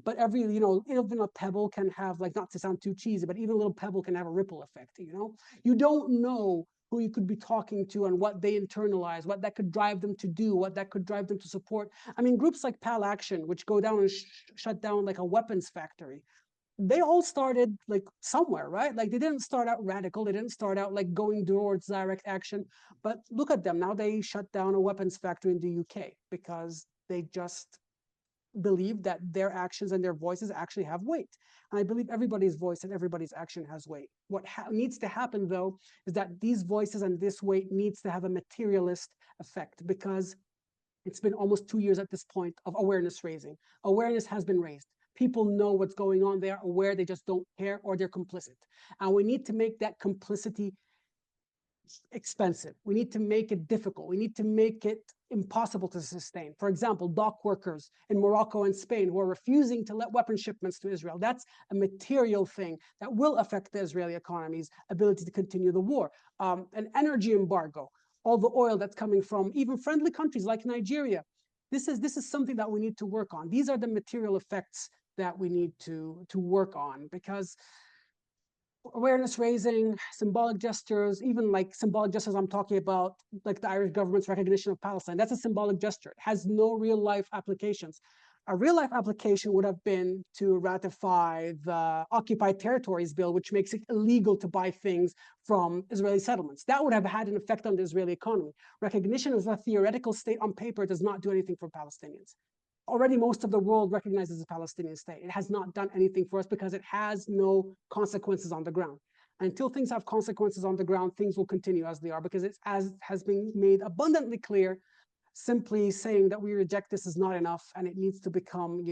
S2: but even a pebble can have, like, not to sound too cheesy, but even a little pebble can have a ripple effect. You don't know who you could be talking to and what they internalize, what that could drive them to do, what that could drive them to support. I mean, groups like Pal Action, which go down and shut down like a weapons factory, they all started like somewhere, right? Like they didn't start out radical. They didn't start out like going towards direct action. But look at them now. They shut down a weapons factory in the UK because they just believe that their actions and their voices actually have weight. And I believe everybody's voice and everybody's action has weight. What needs to happen, though, is that these voices and this weight needs to have a materialist effect, because it's been almost 2 years at this point of awareness raising. Awareness has been raised. People know what's going on. They are aware. They just don't care, or they're complicit. And we need to make that complicity expensive. We need to make it difficult. We need to make it impossible to sustain. For example, dock workers in Morocco and Spain who are refusing to let weapon shipments to Israel. That's a material thing that will affect the Israeli economy's ability to continue the war. An energy embargo. all the oil that's coming from even friendly countries like Nigeria. This is something that we need to work on. These are the material effects that we need to work on, because awareness raising, symbolic gestures, even like symbolic gestures I'm talking about, like the Irish government's recognition of Palestine, that's a symbolic gesture. It has no real life applications. A real life application would have been to ratify the Occupied Territories Bill, which makes it illegal to buy things from Israeli settlements. That would have had an effect on the Israeli economy. Recognition of a theoretical state on paper does not do anything for Palestinians. Already most of the world recognizes the Palestinian state. It has not done anything for us because it has no consequences on the ground. Until things have consequences on the ground, things will continue as they are, because it's, as has been made abundantly clear, simply saying that we reject this is not enough, and it needs to become,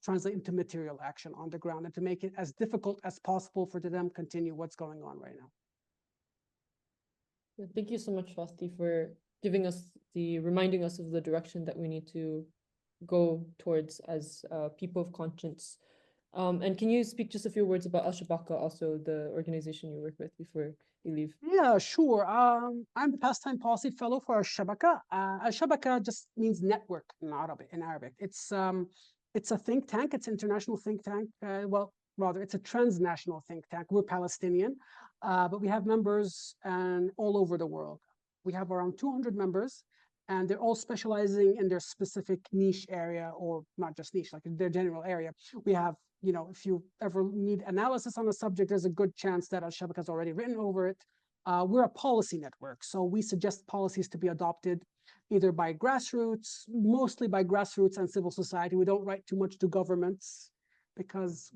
S2: translate into material action on the ground, and to make it as difficult as possible for them to continue what's going on right now.
S1: Thank you so much, Fasti, for reminding us of the direction that we need to go towards as people of conscience. And can you speak just a few words about Shabaka, also the organization you work with, before you leave?
S2: Yeah, sure. I'm the pastime policy fellow for Shabaka. Shabaka just means network in Arabic. It's a think tank. It's an international think tank. Well, rather, it's a transnational think tank. We're Palestinian, but we have members and all over the world. We have around 200 members, and they're all specializing in their specific niche area, or not just niche, like their general area. We have, if you ever need analysis on a subject, there's a good chance that Al-Shabaka has already written over it. We're a policy network, so we suggest policies to be adopted either by grassroots, mostly by grassroots and civil society. We don't write too much to governments because,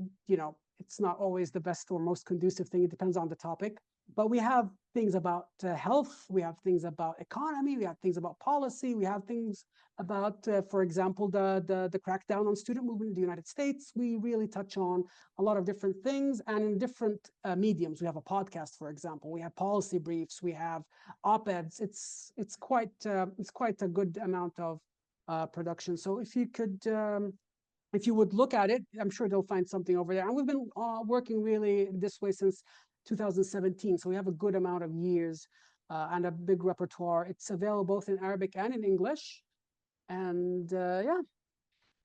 S2: it's not always the best or most conducive thing. It depends on the topic. But we have things about health, we have things about economy, we have things about policy, we have things about, for example, the crackdown on student movement in the United States. We really touch on a lot of different things, and in different mediums. We have a podcast, for example. We have policy briefs. We have op-eds. It's quite a good amount of production. So if you would look at it, I'm sure they'll find something over there. And we've been working really this way since 2017. So we have a good amount of years and a big repertoire. It's available both in Arabic and in English. And yeah,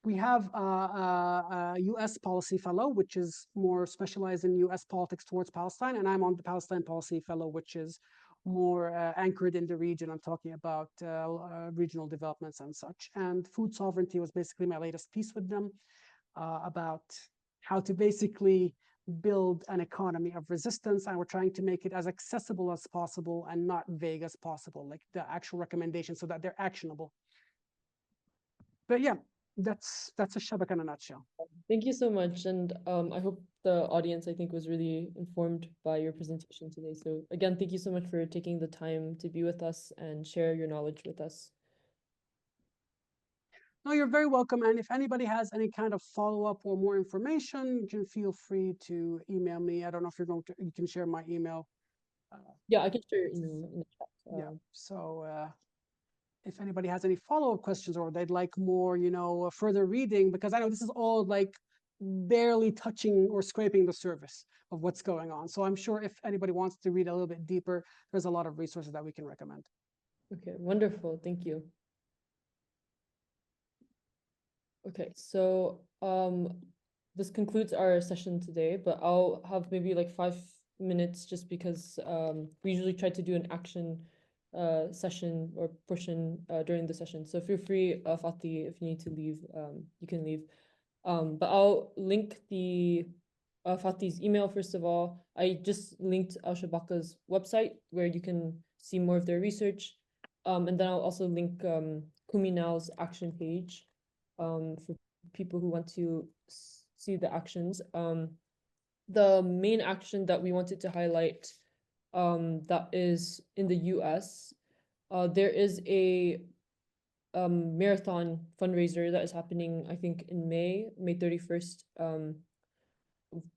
S2: we have a US policy fellow, which is more specialized in US politics towards Palestine. And I'm on the Palestine policy fellow, which is more anchored in the region. I'm talking about regional developments and such. And food sovereignty was basically my latest piece with them about how to basically build an economy of resistance. And we're trying to make it as accessible as possible and not vague as possible, like the actual recommendations, so that they're actionable. But yeah, that's a Shabaka in a nutshell.
S1: Thank you so much. And I hope the audience, I think, was really informed by your presentation today. So again, thank you so much for taking the time to be with us and share your knowledge with us.
S2: No, you're very welcome. And if anybody has any kind of follow-up or more information, you can feel free to email me. I don't know if you can share my email.
S1: Yeah, I can share your email in the chat.
S2: Yeah. So if anybody has any follow-up questions, or they'd like more, further reading, because I know this is all like barely touching or scraping the surface of what's going on. So I'm sure if anybody wants to read a little bit deeper, there's a lot of resources that we can recommend.
S1: Okay, wonderful. Thank you. Okay, so this concludes our session today, but I'll have maybe like 5 minutes, just because we usually try to do an action session or portion during the session. So feel free, Fatih, if you need to leave, you can leave. But I'll link the Fatih's email first of all. I just linked Al Shabaka's website, where you can see more of their research. And then I'll also link Kumi Now's action page for people who want to see the actions. The main action that we wanted to highlight that is in the US, there is a marathon fundraiser that is happening, I think, in May 31st,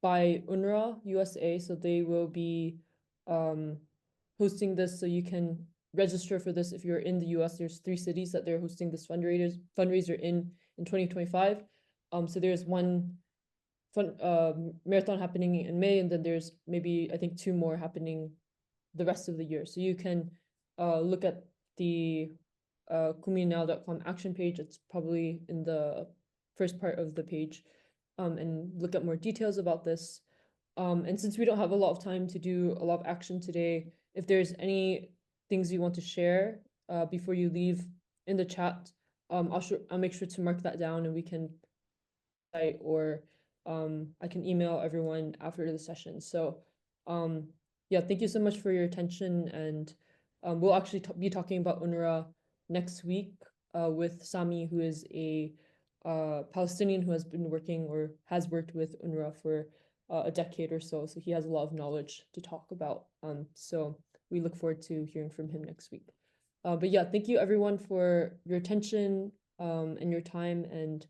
S1: by UNRWA USA. So they will be hosting this, so you can register for this if you're in the US. There's 3 cities that they're hosting this fundraiser in 2025. So there's one marathon happening in May, and then there's maybe, I think, 2 more happening the rest of the year. So you can look at the kuminow.com action page. It's probably in the first part of the page, and look at more details about this. And since we don't have a lot of time to do a lot of action today, if there's any things you want to share before you leave in the chat, I'll make sure to mark that down and we can or I can email everyone after the session. So yeah, thank you so much for your attention, and we'll actually be talking about UNRWA next week with Sami, who is a Palestinian who has been working or has worked with UNRWA for a decade or so. So he has a lot of knowledge to talk about. So we look forward to hearing from him next week. But yeah, thank you everyone for your attention and your time. And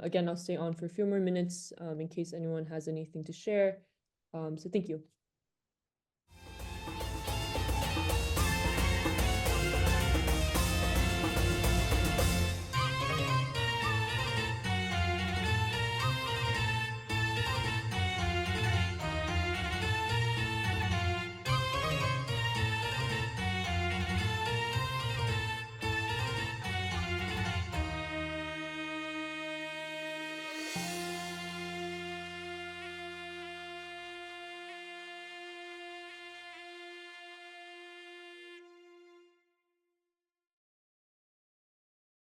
S1: again, I'll stay on for a few more minutes in case anyone has anything to share. So thank you.